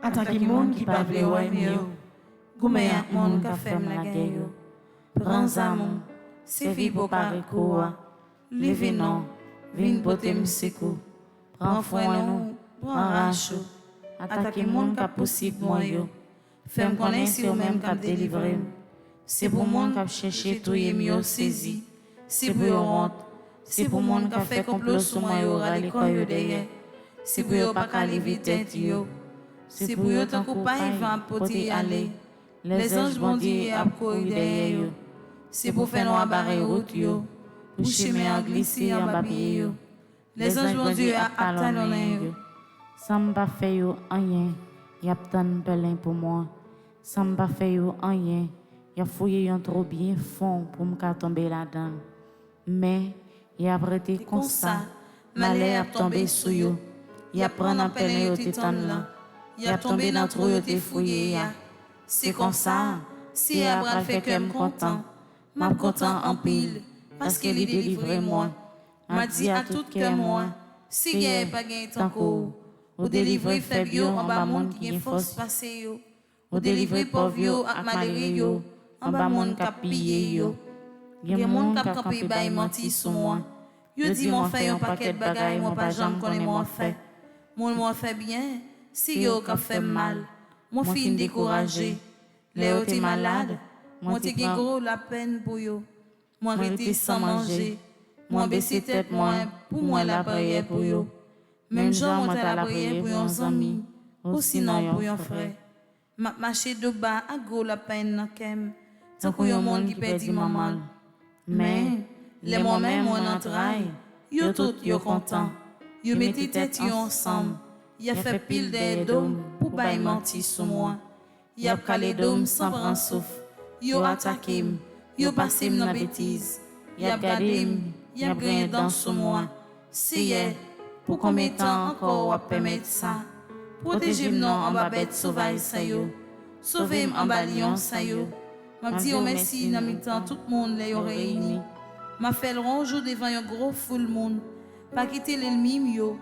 attaquez le monde qui parle de mieux. Goumé à monde qui fait la guerre. Prends amour, c'est vie pour parcours. Levez non, viens porter me secours. Prends foi nous, prends rachou. Attaquez le monde qui possible moi yo. Fais-moi connaître si vous même qui délivrer. C'est pour monde qui cherche tout et mieux saisi. C'est pour honte. C'est pour monde qui fait complot sur moi yo râler quoi yo derrière. C'est pour yo pas caler vite yo. C'est pour yo tant qu'on pas vent porter aller. Les anges bon Dieu a courir derrière yo. C'est pour faire nous barrer route yo. Pour chemin en glisser en bas pied yo. Les anges bon Dieu a talonné yo. Ça m'a fait yo rien. Y a tant belin pour moi. Ça m'a fait yo rien. Y a fouillé yon trop bien fond pour me tomber là-dedans. Mais y a prêté comme ça. Malheur a tombé sur yo. Y a prendre en peine yo tétan là. Y a tombé dans trop yo te fouillé ya. C'est comme ça. Si Abraham fait que me content. M'a content en pile parce qu'il délivre moi. M'a dit à tout cœur moi. Si y pas gain tant qu'au. Ou délivrer faible yo en bas monde qui est force passer yo. Ou délivrer pauvre yo ak malheureux yo. En bas monde qui piller yo. Gen monde qui camper bay menti sur moi. Yo dit mon fait un paquet de bagaille moi pas jamais connais moi fait. Moi fait bien si yo ka fait mal. Mon fin découragé. Léo t'es malade. Moi t'es gros la peine pour yo. Moi rester sans manger. Moi baisser tête moi pour moi la prière pour yo. Même genre moi t'as la prière pour un ami ou sinon pour un frère. M'a marché de bas à gros la peine dans kem. Tant qu'on y a monde qui perdit maman. Mais les moi-même mon entraille, yo tout yo content. Yo mettez tête yo ensemble. Y a fait pile des dômes pour bailler mentir sur moi. Y a calé dôme sans prendre souffle. Yo attaqué m, yo passé m dans bêtise. Y a gardé m, y a gagné dans sur moi. Si pour combien de temps encore on permettre ça? Protégez-moi non en bas bête sauvage ça yo. Sauvez-moi en bas lion ça yo. M'a dit merci dans mi temps tout le monde les réuni. M'a fait le ronge devant un gros foule monde. Pas quitter l'ennemi yo.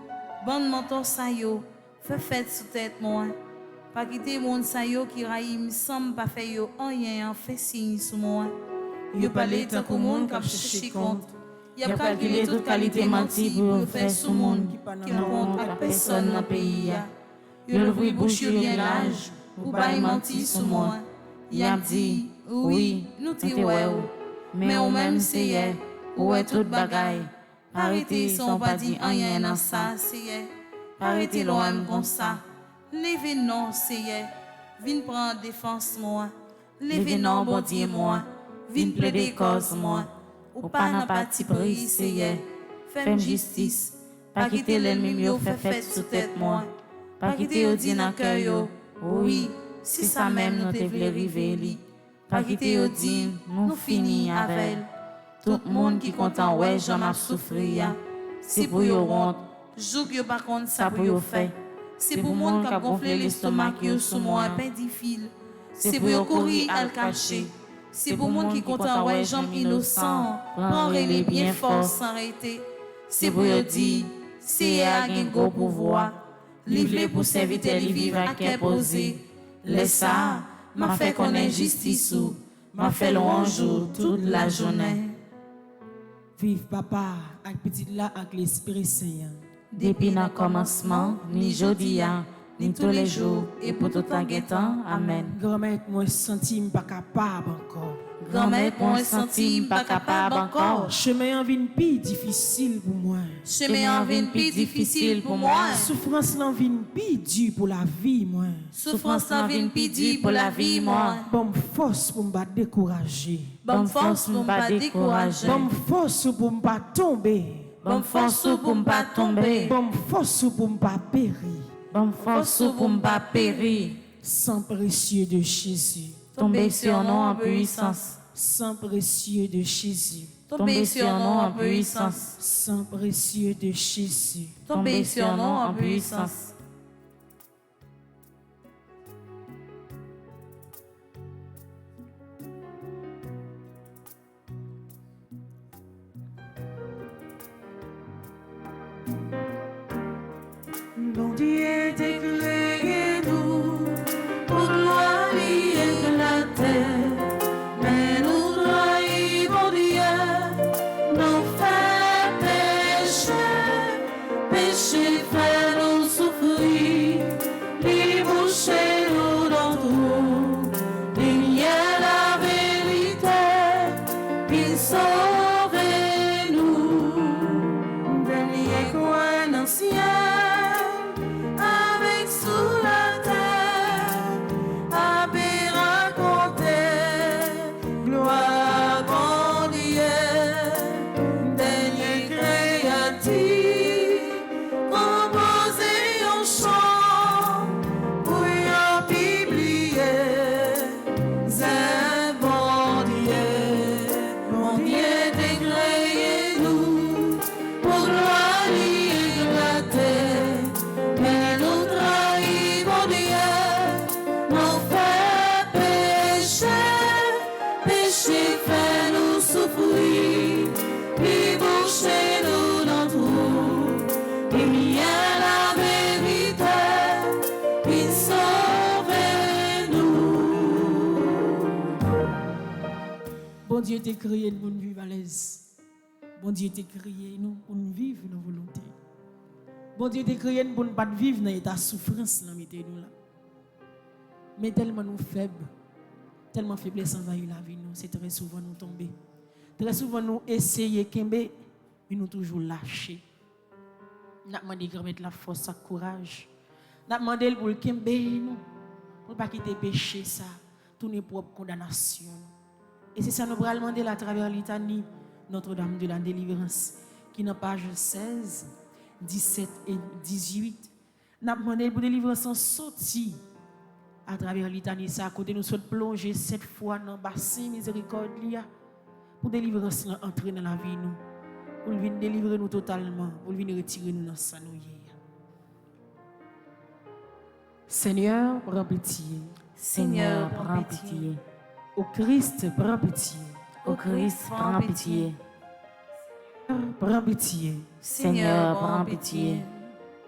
Bande mentor ça yo. Fait fête sous tête moi. Pas quitter monde ça yo qui raïm sans pas faire yo rien fait signe sur moi. Yo parlé tant que monde qui cherché compte. Y a calculé toute qualité menti pour faire sous monde qui n'a compte à personne dans le pays. Yo l'ouvri bouche yo bien large pour pas mentir sous moi. Y a dit oui, nous ti ouais mais ou même c'est ou est toute bagaille. Arrêtez son pas dit rien dans ça c'est. Arrêtez loin comme ça. Levez non c'est. Vin prendre défense moi. Levez non bon Dieu moi. Vin plaider cause moi. Ou pas n'a pas ti pris c'est. Fais justice. Pas quitter l'ennemi mieux fait fête sous tête moi. Pas quitter au dit dans cœur yo. Oui, si ça même nous te vle river li. Pas quitter au dit nous fini avec. Tout le monde qui content ouais j'en a souffrir. C'est pour yo honte. Jouk yo pas contre ça pour yo fait. C'est pour monde qui a gonflé l'estomac yo sous moi pain difficile. C'est pour yo courir à le cacher. C'est pour monde qui content ouais jambes innocent. Prendre les bien fort sans arrêter. C'est pour yo dire c'est à gen go pouvoir. Livre pour serviteur li vivre à cœur posé. Laisse ça, m'a fait connaître justice ou m'a fait long jour toute la journée. Vive papa avec petit là avec l'Esprit Saint. Depuis le commencement, ni jodi ni tous les jours, et pour tout en guettant. Amen. Grand-mère, moi senti pas capable encore. Grand-mère, pour un centime, pas capable encore. Chemin en vie plus difficile pour moi. Chemin en vie plus difficile pour moi. Souffrance en vie plus dure pour la vie moi. Souffrance en vie plus dure pour la vie moi. Bonne force pour me pas décourager. Bonne force pour me pas décourager. Bonne force pour me pas tomber. Bonne force pour me pas tomber. Bonne force pour me pas périr. Bonne force pour me pas périr. Sang précieux de Jésus. Tomber sur nous en puissance. Sang précieux de Jésus. Tomber sur nous en puissance. Sang précieux de Jésus. Tomber sur nous en puissance. Bon Dieu déclarez nous pour gloire de la terre. Mais nous trahis, bon Dieu, nous fait pécher. Péché fait nous souffrir. Libouchez nous dans tout. Il y a la vérité. Il sauve nous. Dernier coin ancien. Bon Dieu t'a créé pour nous vivre à l'aise. Bon Dieu t'a créé nous pour nous vivre nos volontés. Bon Dieu t'a créé pour nous pas vivre dans l'état de souffrance dans nous là. Mais tellement nous faibles, tellement faiblesse envahit la vie nous, c'est très souvent nous tomber. Très souvent nous essayer kembe, mais nous toujours lâcher. N'a demandé de mettre la force, la courage. N'a demandé pour kembe nous, pour pas quitter péché ça, tourner propre condamnation. Et c'est ça nous allons demander à travers litanie Notre-Dame de la délivrance qui dans page 16, 17 et 18. Nous avons demandé pour délivrance en sortie à travers litanie ça à côté nous sommes plongés 7 fois dans le bassin miséricorde pour délivrance entrer dans la vie nous. Pour venir délivrer nous totalement, pour venir retirer nous dans sa nouille. Seigneur, prends pitié. Seigneur, prends pitié. Au Christ, prends pitié. Au Christ, prends pitié. Prends pitié. Seigneur, prends pitié.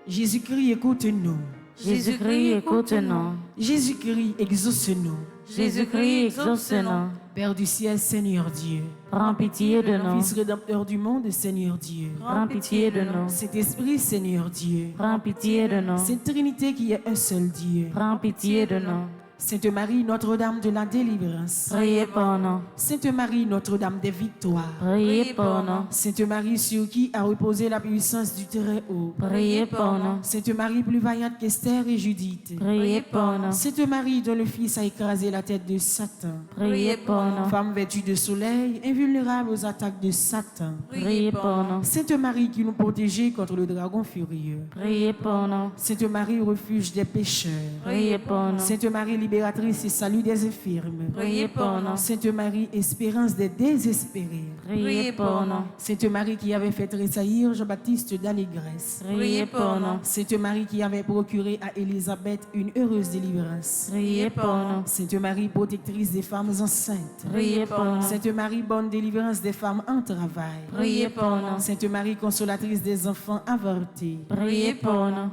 Jésus-Christ, écoute-nous. Jésus-Christ, écoute-nous. Jésus-Christ, exauce-nous. Jésus-Christ, exauce-nous. Père du ciel, Seigneur Dieu. Prends pitié de nous. Fils rédempteur du monde, Seigneur Dieu. Prends pitié de nous. Saint-Esprit, Seigneur Dieu. Prends pitié de nous. Sainte Trinité qui est un seul Dieu. Prends pitié de nous. Sainte Marie, Notre-Dame de la délivrance. Priez pour nous. Sainte Marie, Notre-Dame des victoires. Priez pour nous. Sainte Marie, sur qui a reposé la puissance du Très-Haut. Priez pour nous. Sainte Marie, plus vaillante qu'Esther et Judith. Priez pour nous. Sainte Marie, dont le Fils a écrasé la tête de Satan. Priez pour nous. Femme vêtue de soleil, invulnérable aux attaques de Satan. Priez pour nous. Sainte Marie, qui nous protégeait contre le dragon furieux. Priez pour nous. Sainte Marie, refuge des pécheurs. Priez pour nous. Sainte Marie, libératrice et salut des infirmes. Priez pour nous. Sainte Marie, espérance des désespérés. Priez pour nous. Sainte Marie qui avait fait tressaillir Jean-Baptiste d'allégresse. Priez pour nous. Sainte Marie qui avait procuré à Élisabeth une heureuse délivrance. Priez pour nous. Sainte Marie, protectrice des femmes enceintes. Priez pour nous. Sainte Marie, bonne délivrance des femmes en travail. Priez pour nous. Sainte Marie, consolatrice des enfants avortés. Priez pour nous.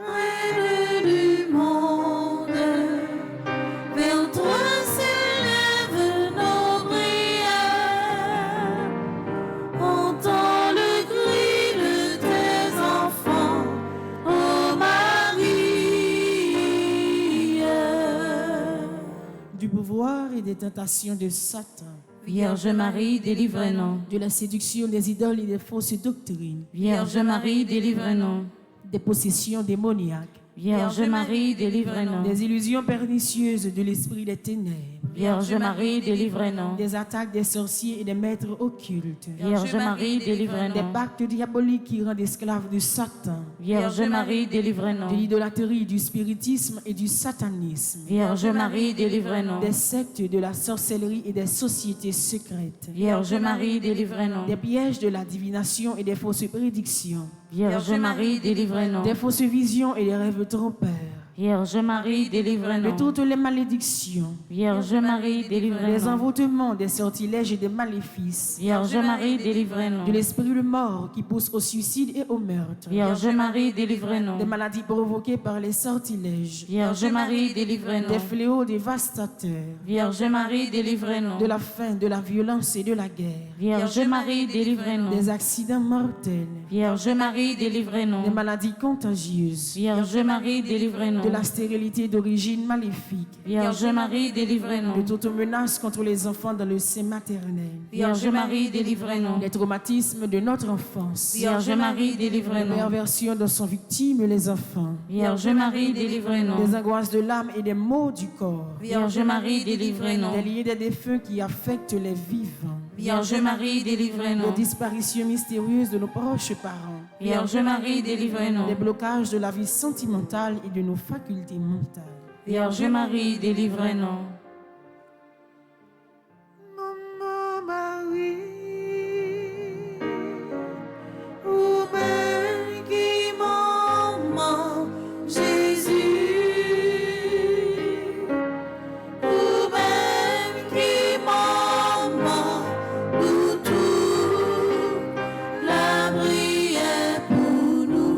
Reine du monde, vers toi s'élèvent nos prières. Entends le cri de tes enfants, ô Marie. Du pouvoir et des tentations de Satan. Vierge Marie, délivre-nous. De la séduction des idoles et des fausses doctrines. Vierge Marie, délivre-nous. Des possessions démoniaques. Vierge Marie, délivre-nous. Des illusions pernicieuses de l'esprit des ténèbres. Vierge Marie, délivre-nous. Des attaques des sorciers et des maîtres occultes. Vierge Marie, Des délivre-nous. pactes diaboliques qui rendent esclaves de Satan. Vierge Marie, De délivre-nous. l'idolâtrie, du spiritisme et du satanisme. Vierge Marie, délivre-nous. Des sectes de la sorcellerie et des sociétés secrètes. Vierge Marie, délivre-nous. Des pièges de la divination et des fausses prédictions. Vierge Marie, délivre-nous. Des fausses visions et des rêves trompeurs. Vierge Marie, De délivre-nous. toutes les malédictions. Vierge Marie, Des délivre-nous. envoûtements, des sortilèges et des maléfices. Vierge Marie, De délivre-nous. l'esprit de mort qui pousse au suicide et au meurtre. Vierge Marie, Des délivre-nous. maladies provoquées par les sortilèges. Vierge Marie, Des délivre-nous. fléaux dévastateurs. Vierge Marie, délivre-nous. De la faim, de la violence et de la guerre. Vierge Marie, délivre-nous. Des accidents mortels. Vierge Marie, Des délivre-nous. maladies contagieuses. Vierge Marie, délivre-nous. De la stérilité d'origine maléfique. Vierge Marie, De délivre-nous. toute menace contre les enfants dans le sein maternel. Vierge Marie, délivre-nous. Les traumatismes de notre enfance. Vierge Marie, Les délivre-nous. perversions dont sont victimes les enfants. Vierge Marie, délivre-nous. Des angoisses de l'âme et des maux du corps. Vierge Marie, Des délivre-nous. liens des défunts qui affectent les vivants. Vierge Marie, Des délivre-nous. disparitions mystérieuses de nos proches parents. Vierge Marie, Des délivre-nous. blocages de la vie sentimentale et de nos facultés mentales. Vierge Marie, délivre-nous. Maman Marie, ou même qui Maman Jésus, ou même qui maman, nous tout la prière pour nous.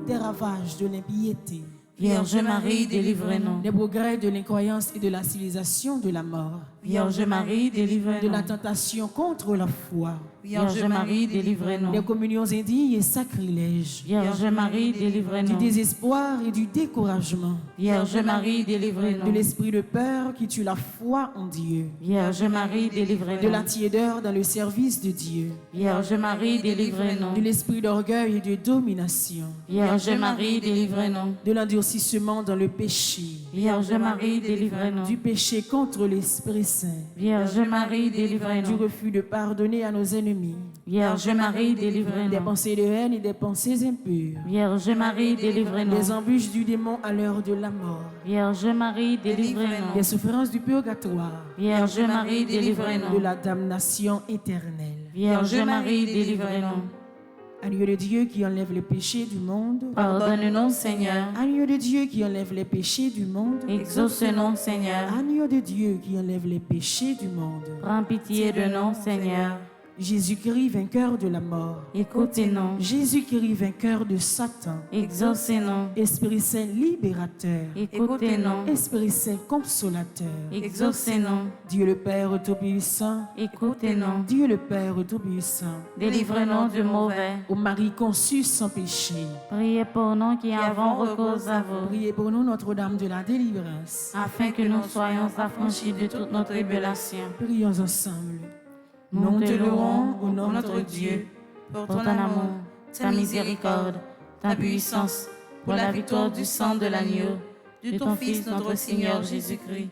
des ravages de l'impiété, Vierge Marie, délivre-nous. des progrès de l'incroyance et de la civilisation de la mort, Vierge Marie, de la délivre-nous. tentation contre la foi, Vierge Marie, délivre-nous. des communions indignes et sacrilèges, Vierge Marie, du délivre-nous. désespoir et du découragement, Vierge Marie, de délivre-nous. l'esprit de peur qui tue la foi en Dieu, Vierge Marie, de la délivre-nous. tiédeur dans le service de Dieu, Vierge Marie, de délivre-nous. l'esprit d'orgueil et de domination, Vierge Marie, délivre-nous. de l'endurcissement dans le péché, Vierge Marie, délivre-nous. du péché contre l'Esprit Saint, Vierge Marie, du délivre-nous. refus de pardonner à nos ennemis, Vierge Marie, des délivre-nous. pensées de haine et des pensées impures, Vierge Marie, délivre-nous. des embûches du démon à l'heure de la mort, Vierge Marie, des délivre-nous. souffrances du purgatoire, Vierge Marie, de délivre-nous. la damnation éternelle. Vierge Marie, délivre-nous. Agneau de Dieu qui enlève les péchés du monde, Pardonne-nous, Seigneur. agneau de Dieu qui enlève les péchés du monde, Exauce-nous, Seigneur. agneau de Dieu qui enlève les péchés du monde. Prends pitié de nous, Seigneur. Jésus-Christ, vainqueur de la mort. écoutez-nous. Jésus-Christ, vainqueur de Satan. Exaucez-nous. Esprit Saint libérateur. Écoutez-nous. Esprit Saint consolateur. Exaucez-nous. Dieu le Père Tout-Puissant. Écoutez-nous. Dieu le Père Tout-Puissant. Délivrez-nous du mauvais. Ô Marie conçue sans péché. Priez pour nous qui avons recours à vous, Priez pour nous, Notre-Dame de la délivrance. afin que nous soyons affranchis de toutes nos tribulations. Prions ensemble. Nous te louons, ô notre Dieu, pour ton amour, ta miséricorde, ta puissance, pour la victoire du sang de l'agneau, de ton Fils notre Seigneur Jésus-Christ.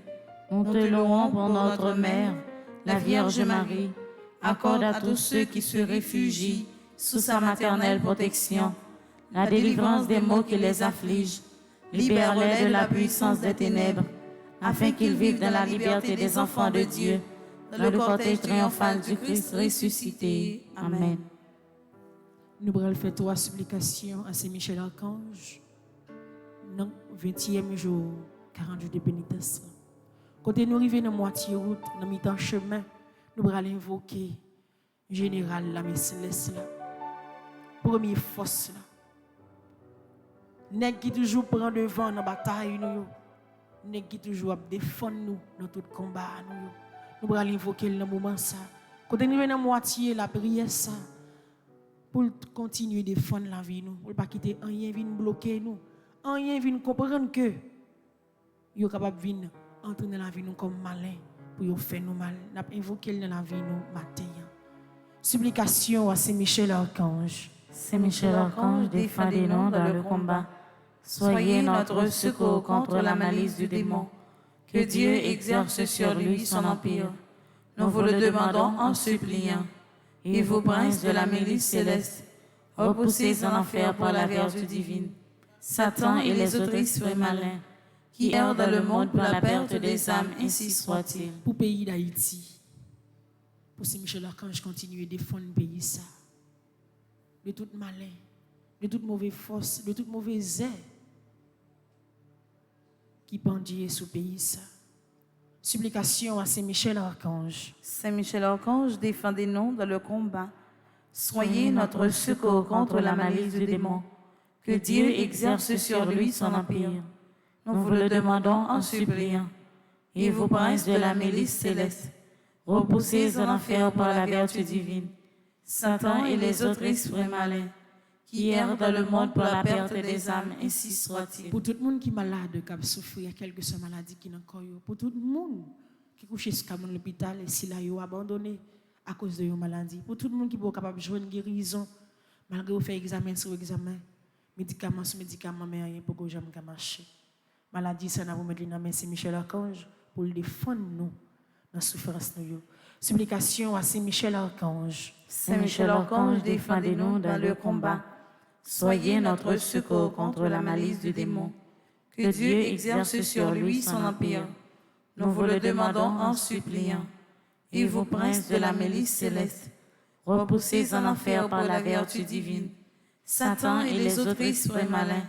Nous te louons pour notre Mère, la Vierge Marie. Accorde à tous ceux qui se réfugient sous sa maternelle protection la délivrance des maux qui les affligent. Libère-les de la puissance des ténèbres, afin qu'ils vivent dans la liberté des enfants de Dieu, dans le cortège triomphal du Christ ressuscité. Amen. Nous allons faire 3 supplications à Saint-Michel Archange. Non, 20e jour, 40 jours de pénitence. Quand nous arrivons dans la moitié route, dans le mi-temps chemin, nous allons invoquer Général la Céleste là. Première force là. Nèg qui toujours prend devant dans la bataille nous. Nèg qui toujours défend nous dans tout combat nous. Nous allons invoquer le moment ça. Quand nous arrivons dans la moitié la prière ça pour continuer de défendre la vie nous, pour pas quitter rien vient bloquer nous. Rien vient comprendre que yo capable venir entrer dans la vie nous comme malin pour faire nous mal. N'a invoqué dans la vie nous matin. Supplication à Saint-Michel Archange. Saint-Michel Archange, défendez-nous dans le combat. Soyez notre secours contre la malice du démon. Que Dieu exerce sur lui son empire. Nous vous le demandons en suppliant. Et vous, princes de la milice céleste, repoussez en enfer par la vertu divine Satan et les autres esprits malins qui errent dans le monde pour la perte des âmes, ainsi soit-il. Pour le pays d'Haïti, pour Saint-Michel Archange continuer de défendre le pays ça, de tout malin, de toute mauvaise force, de toute mauvaise air qui pendient sous le pays ça. Supplication à Saint-Michel Archange. Saint-Michel Archange, défendez-nous dans le combat. Soyez notre secours contre la malice du démon. Que Dieu exerce sur lui son empire. Nous vous le demandons en suppliant. Et vous, princes de la milice céleste, repoussez en enfer par la vertu divine Satan et les autres esprits malins qui errent dans le monde pour la perte des âmes, ainsi soit-il. Pour tout le monde qui est malade, qui a souffert, quelque soit maladie qui est encore, pour tout le monde qui est couché à l'hôpital et si là, il abandonné à cause de une maladie, pour tout le monde qui est capable de jouer une guérison, malgré vous faire examen sur examen, médicament sur médicament, mais rien pour que jamais marcher. Maladie, ça n'a pas mettre dans la main, c'est Michel Archange pour le défendre nous dans la souffrance. Supplication à Saint-Michel Archange. Saint-Michel Archange, défendez-nous dans le combat. Soyez notre secours contre la malice du démon. Que Dieu exerce sur lui son empire. Nous vous le demandons en suppliant. Et vous, princes de la milice céleste, repoussez en enfer par la vertu divine Satan et les autres esprits malins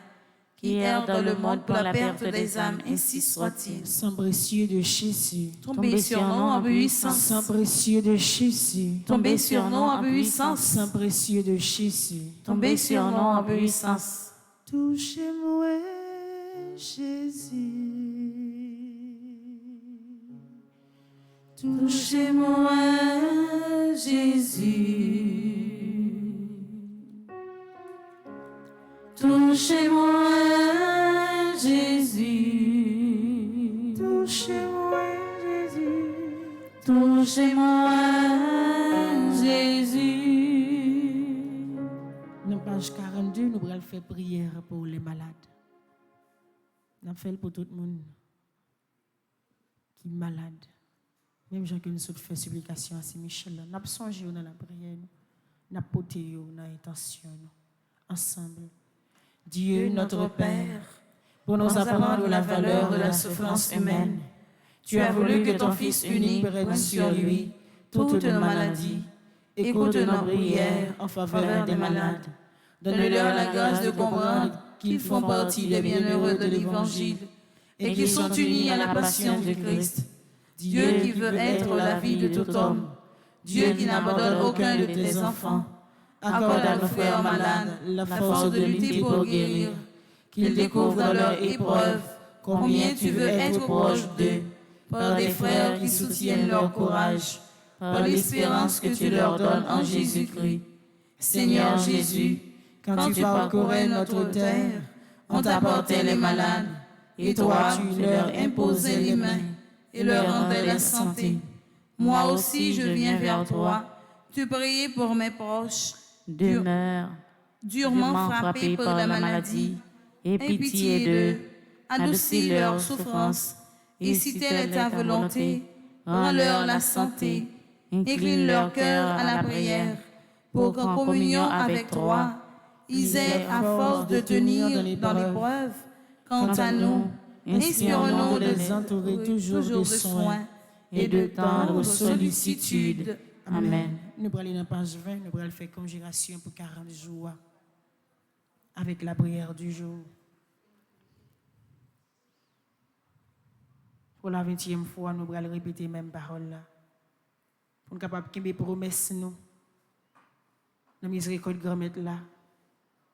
qui errent dans le monde pour la perte des âmes, ainsi soit-il. Sang précieux de Jésus, Tombez sur nous en puissance. sang précieux de Jésus, Tombez sur nous en puissance. sang précieux de Jésus, Tombez sur nous en puissance. touchez-moi, Jésus. Touchez-moi, Jésus. Touchez-moi, Jésus. Touchez-moi, Jésus. Touchez-moi, Jésus. Dans page 42, nous allons faire prière pour les malades. Nous fait pour tout le monde qui est malade. Même gens que nous sommes fait supplication à Saint-Michel, nous avons songé dans la prière, nous avons porté dans l'intention, ensemble. Dieu notre Père, pour nous apprendre la valeur de la souffrance humaine, tu as voulu que ton Fils unique prenne sur lui toutes nos maladies. Écoute nos prières en faveur des malades. Donne-leur la grâce de comprendre qu'ils font partie des bienheureux de l'Évangile et qu'ils sont unis à la passion du Christ. Dieu qui veut être la vie de tout homme, Dieu qui n'abandonne aucun de tes enfants, accorde à nos frères malades la force de lutter pour guérir, qu'ils découvrent dans leur épreuve combien tu veux être proche d'eux, par des frères qui soutiennent leur courage, par l'espérance que tu leur donnes en Jésus-Christ. Seigneur Jésus, quand tu parcourais notre terre, on t'apportait les malades, et toi tu leur imposais les mains et leur rendais la santé. Moi aussi je viens vers toi, tu priais pour mes proches, Demeure durement frappés par la maladie, aie pitié d'eux, adoucis leur souffrance, et si telle est ta volonté, rends-leur la santé, incline leur cœur à la prière, pour qu'en communion avec toi, ils aient à force de tenir dans l'épreuve. Quant à nous, inspirons-nous de les entourer toujours de soins et de tendre sollicitude. Amen. Nous allons aller dans la page 20, nous allons faire conjuration pour 40 jours avec la prière du jour. Pour la 20e fois, nous allons répéter les mêmes paroles là. Pour nous capables de promesses nous, nous miséricorde grand-mère là,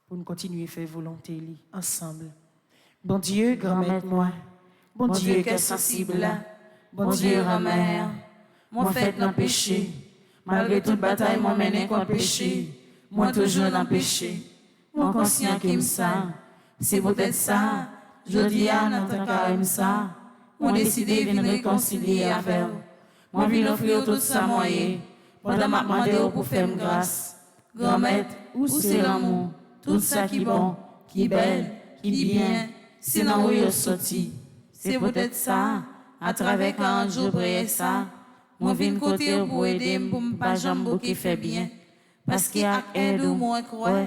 pour nous continuer à faire volonté ensemble. Bon Dieu, grand-mère moi, bon Dieu qui est sensible là, bon Dieu grand-mère, moi fait dans péché, malgré toute bataille moi mène contre péché, moi toujours dans péché, moi conscient qu'il me ça, c'est peut-être ça, je dis à notre carême ça, moi décidé de venir réconcilier avec vous, moi viens offrir tout ça moyen, pendant m'a demandé pour faire grâce, grand-mère, où c'est l'amour, tout ça qui bon, qui belle, qui bien, c'est dans où il sorti, c'est peut-être ça, à travers 40 jours prier ça, moi viens côté pour aider pour me pas jambe qui fait bien, parce qu'il y a aide ou moi croire,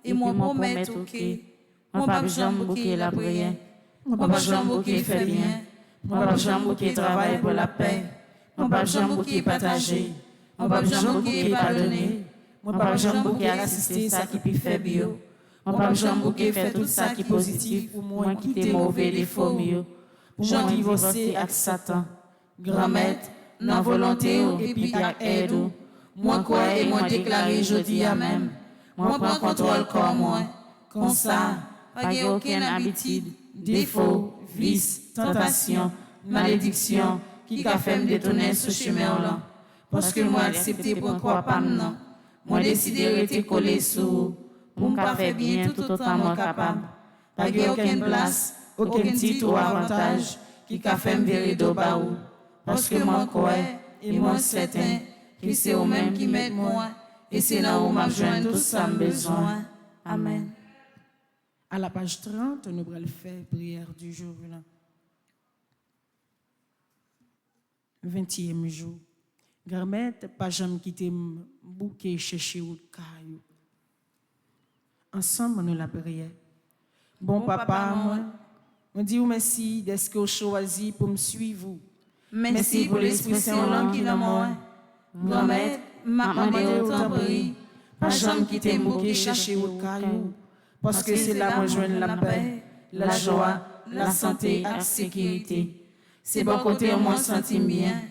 et moi promet ok, moi pas jambe qui la prière, moi pas jambe qui fait bien, moi pas jambe qui travaille pour la paix, moi pas jambe qui partager, moi pas jambe qui pardonner, moi pas jambe qui assister ça qui peut faire bio. Moi pas jambe qui fait tout ça qui positif pour moi qui t'es mauvais les faux mieux. Jean divorcé avec Satan. Grand-mère, dans volonté et puis avec aide. Moi quoi et moi déclarer jeudi à même. Moi prends contrôle comme moi. Comme ça, pas aucune habitude, défaut, vice, tentation, malédiction qui a fait me détourner ce chemin là. Parce que moi accepté pour croire pas maintenant. Moi décidé de rester collé sur pour me faire bien tout autant moi capable. Pas de aucune place, aucun titre ou avantage qui a fait me virer de baou. Parce que moi crois et moi certain que c'est eux-mêmes qui m'aident moi et c'est là où m'a joint tout ça besoin. Amen. À la page 30, nous allons faire prière du jour. 20e jour. Grand-mère, pas jamais quitter bouquet chercher ou caillou. Ensemble, nous la prière. Bon papa, moi, on dit merci d'être que vous choisi pour me suivre. Merci pour l'Esprit Saint qui est dans moi. Grand-mère, m'a demandé autant prier. Pas jamais quitter bouquet chercher ou caillou. Parce que c'est là où je joins la paix, la joie, la santé et la sécurité. C'est bon côté où moi senti bien.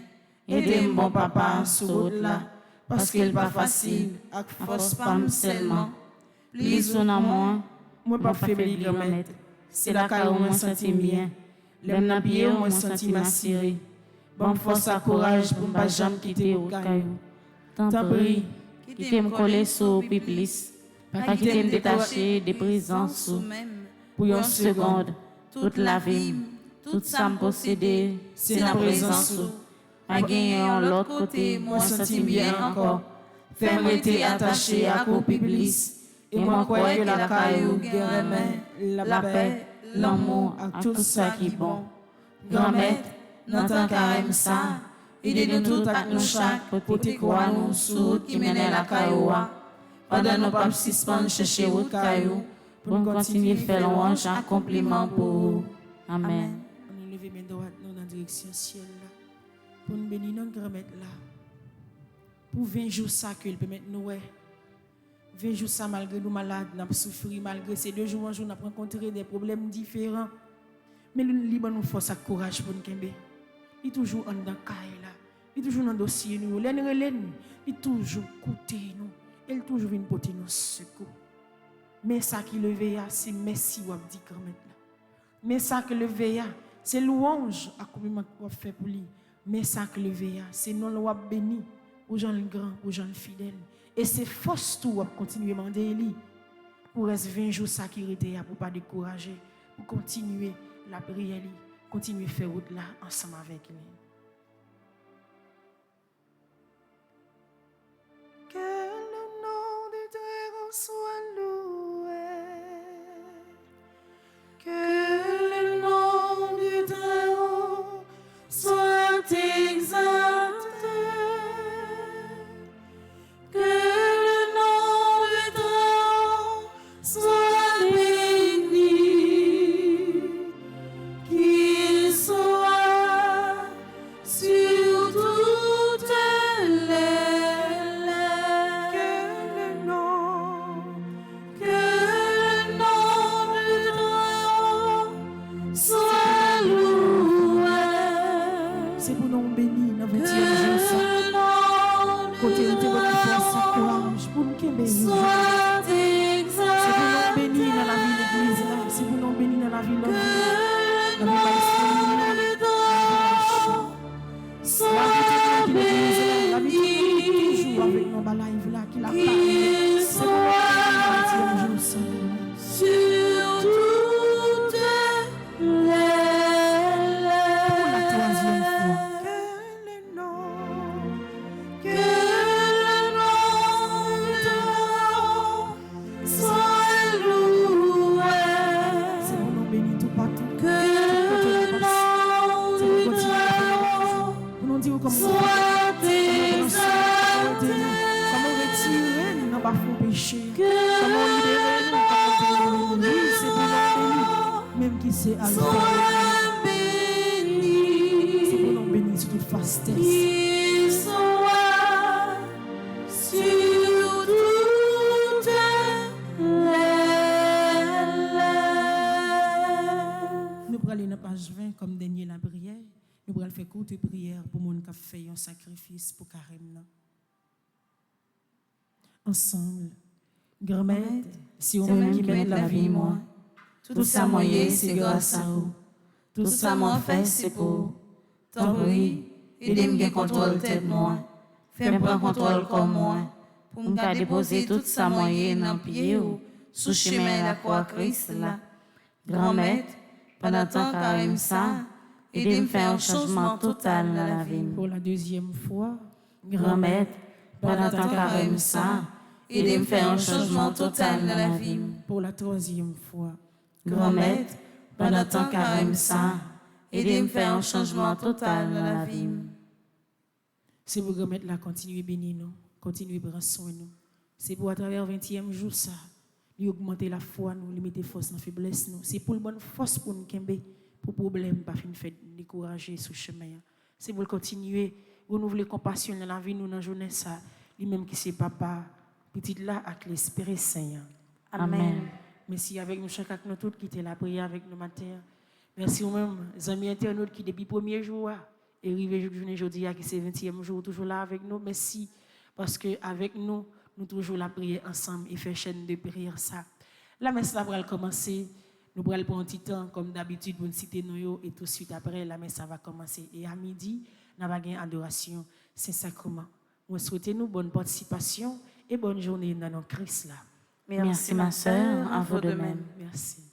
Aidez mon papa sur route là, parce qu'il n'est pas facile, avec force pas seulement. Lisons en moi pas faibli grand-mère. C'est là où moi senti bien. L'aime n'a bien moi senti m'assurer. Bon force et courage pour ne pas jamais quitter au caillou. Tant prie, quittez me coller sur piplis, pas quitter me détacher des présences pour une seconde, toute la vie, tout ça me posséder, c'est la présence. Pas gagner en l'autre côté, moi senti bien encore. Fais-moi être attaché à Copiblis. Et moi crois que la caillou, la paix, l'amour, à tout ça qui est bon. Grand-mère, dans ton carême ça, aidez-nous tous à nous chaque pour te croire nous sur qui mène la caillou. Pendant nos pas suspendre chercher au caillou, pour nous continuer à faire louange en compliment pour Amen. On nous lever mes droites dans la direction ciel là. Pour nous bénir notre grand-mère là. Pour 20 jours ça que peut mettre nous 20 jours ça malgré nous malades, nous souffrir malgré ces 2 jours en jour nous avons rencontré des problèmes différents. Mais nous libérons nous force et courage pour nous kembe. Il toujours en dans caille là. Il toujours dans le dossier nous, il toujours côté nous, il toujours vient porter nos secours. Mais ça qui le veille, c'est merci ou dit quand même là. Mais ça que le veille, c'est louange à combien qu'on fait pour lui. Mais ça que le veille, c'est non le béni aux gens grands, aux gens fidèles. Et c'est force tout à continuer à demander lui pour rester 20 jours ça qui était pour pas décourager, pour continuer la prière, continuer à faire route là ensemble avec lui. Que le nom de Dieu soit loué. Que le nom du Très-Haut soit exalté. Que le nom du Très-Haut soit béni. Qu'il soit sur toutes les lèvres. Que le nom du Très-Haut soit loué. C'est pour nous bénir dans 20e jour ça. Côté de votre force, courage pour nous bénir. C'est pour nous bénir dans la vie de l'église là. C'est pour nous bénir dans la vie de l'homme. La vie la vie toujours avec nos live là qui la parle. C'est pour nous bénir dans 20e jour ça. Sur toutes les lèvres. Pour la 3e fois. Que le nom de soit loué. C'est pour nous bénir tout partout. Que le nom pour nous dire comment soit exalté. Comment retirer nous dans le péché. Comment libérer nous. Comment bénir. C'est pour nous bénir. Même qui c'est alpha. C'est pour nous bénir sur toute fastesse. Qu'il soit sur toutes les lèvres. Nous allons aller dans la page 20 comme dernier la prière. Nous allons faire courte prière pour les gens qui ont fait un sacrifice pour Karim. Ensemble, grand-mère, si on veut qui mène la vie, moi, tout ça, moi, c'est grâce à vous. Tout ça, moi, fait, c'est pour. Tant pis, aidez-moi à contrôler tête, moi. Fais-moi prendre contrôle comme moi. Pour me déposer tout ça, moi, dans le pied, sous chemin la croix Christ, là. Grand-mère, pendant tant Karim ça, aidez-moi à faire un changement total dans la vie. Pour la 2e fois, grand-mère, pendant tant Karim ça, aidez-moi à faire un changement total dans la vie. Pour la 3e fois, grand-mère, pendant tant Karim ça, aidez-moi à faire un changement total dans la vie. C'est pour grand-mère là continuer bénir nous, continuer prendre soin nous. C'est pour à travers 20e jour ça, lui augmenter la foi nous, lui mettre force dans faiblesse nous. C'est pour le bonne force pour nous kembe. Pour problème pas fin fait décourager sur chemin. C'est pour continuer renouveler compassion dans la vie nous dans journée ça, lui-même qui c'est papa petite là avec l'Esprit Saint. Amen. Merci avec nous chacun nous tous qui était la prière avec nous matin. Merci aux même amis internautes qui depuis premier jour et arrivé journée aujourd'hui qui c'est 20e jour toujours là avec nous. Merci parce que avec nous toujours la prière ensemble et faire chaîne de prière ça. La messe là va commencer. Nous allons prendre un petit temps, comme d'habitude, pour nous citer nous et tout de suite après, la messe va commencer. Et à midi, nous allons avoir une adoration Saint-Sacrement. Nous souhaitons nous bonne participation et bonne journée dans notre Christ là. Merci ma sœur, à vous de même. Merci.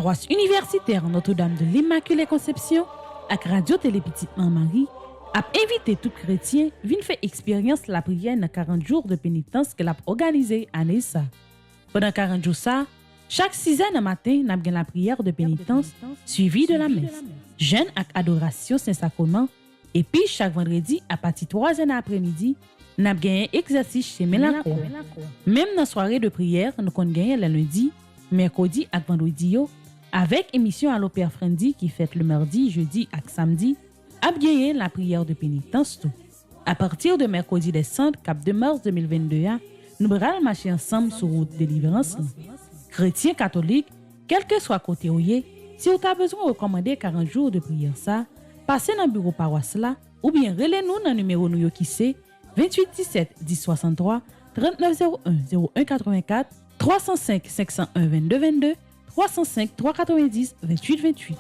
Paroisse universitaire Notre-Dame de l'Immaculée Conception avec Radio Télé Petite Marie a invité tout chrétien vinn faire expérience la prière dans 40 jours de pénitence qu'elle a organisé année ça. Pendant 40 jours ça, chaque 6h du matin, n'a bien la prière de pénitence suivie de la messe, jeûne avec adoration Saint-Sacrement et puis chaque vendredi à partir de 3h après-midi, n'a bien exercice chez Mélancour. Même dans la soirée de prière, nous avons gagné le lundi, mercredi et vendredi avec émission à l'Opéra Friendly qui fête le mardi, jeudi et samedi, a gagné la prière de pénitence tout. À partir de mercredi décembre, cap de mars 2022, nous allons marcher ensemble sur route de délivrance. Chrétiens catholiques, quel que soit côté où y est, si vous avez besoin de recommander 40 jours de prière ça, passez dans le bureau paroisse là ou bien relez-nous dans le numéro nous qui c'est 28 17 10 63 39 01 01 84 305 501 22 22 305 390 28 28.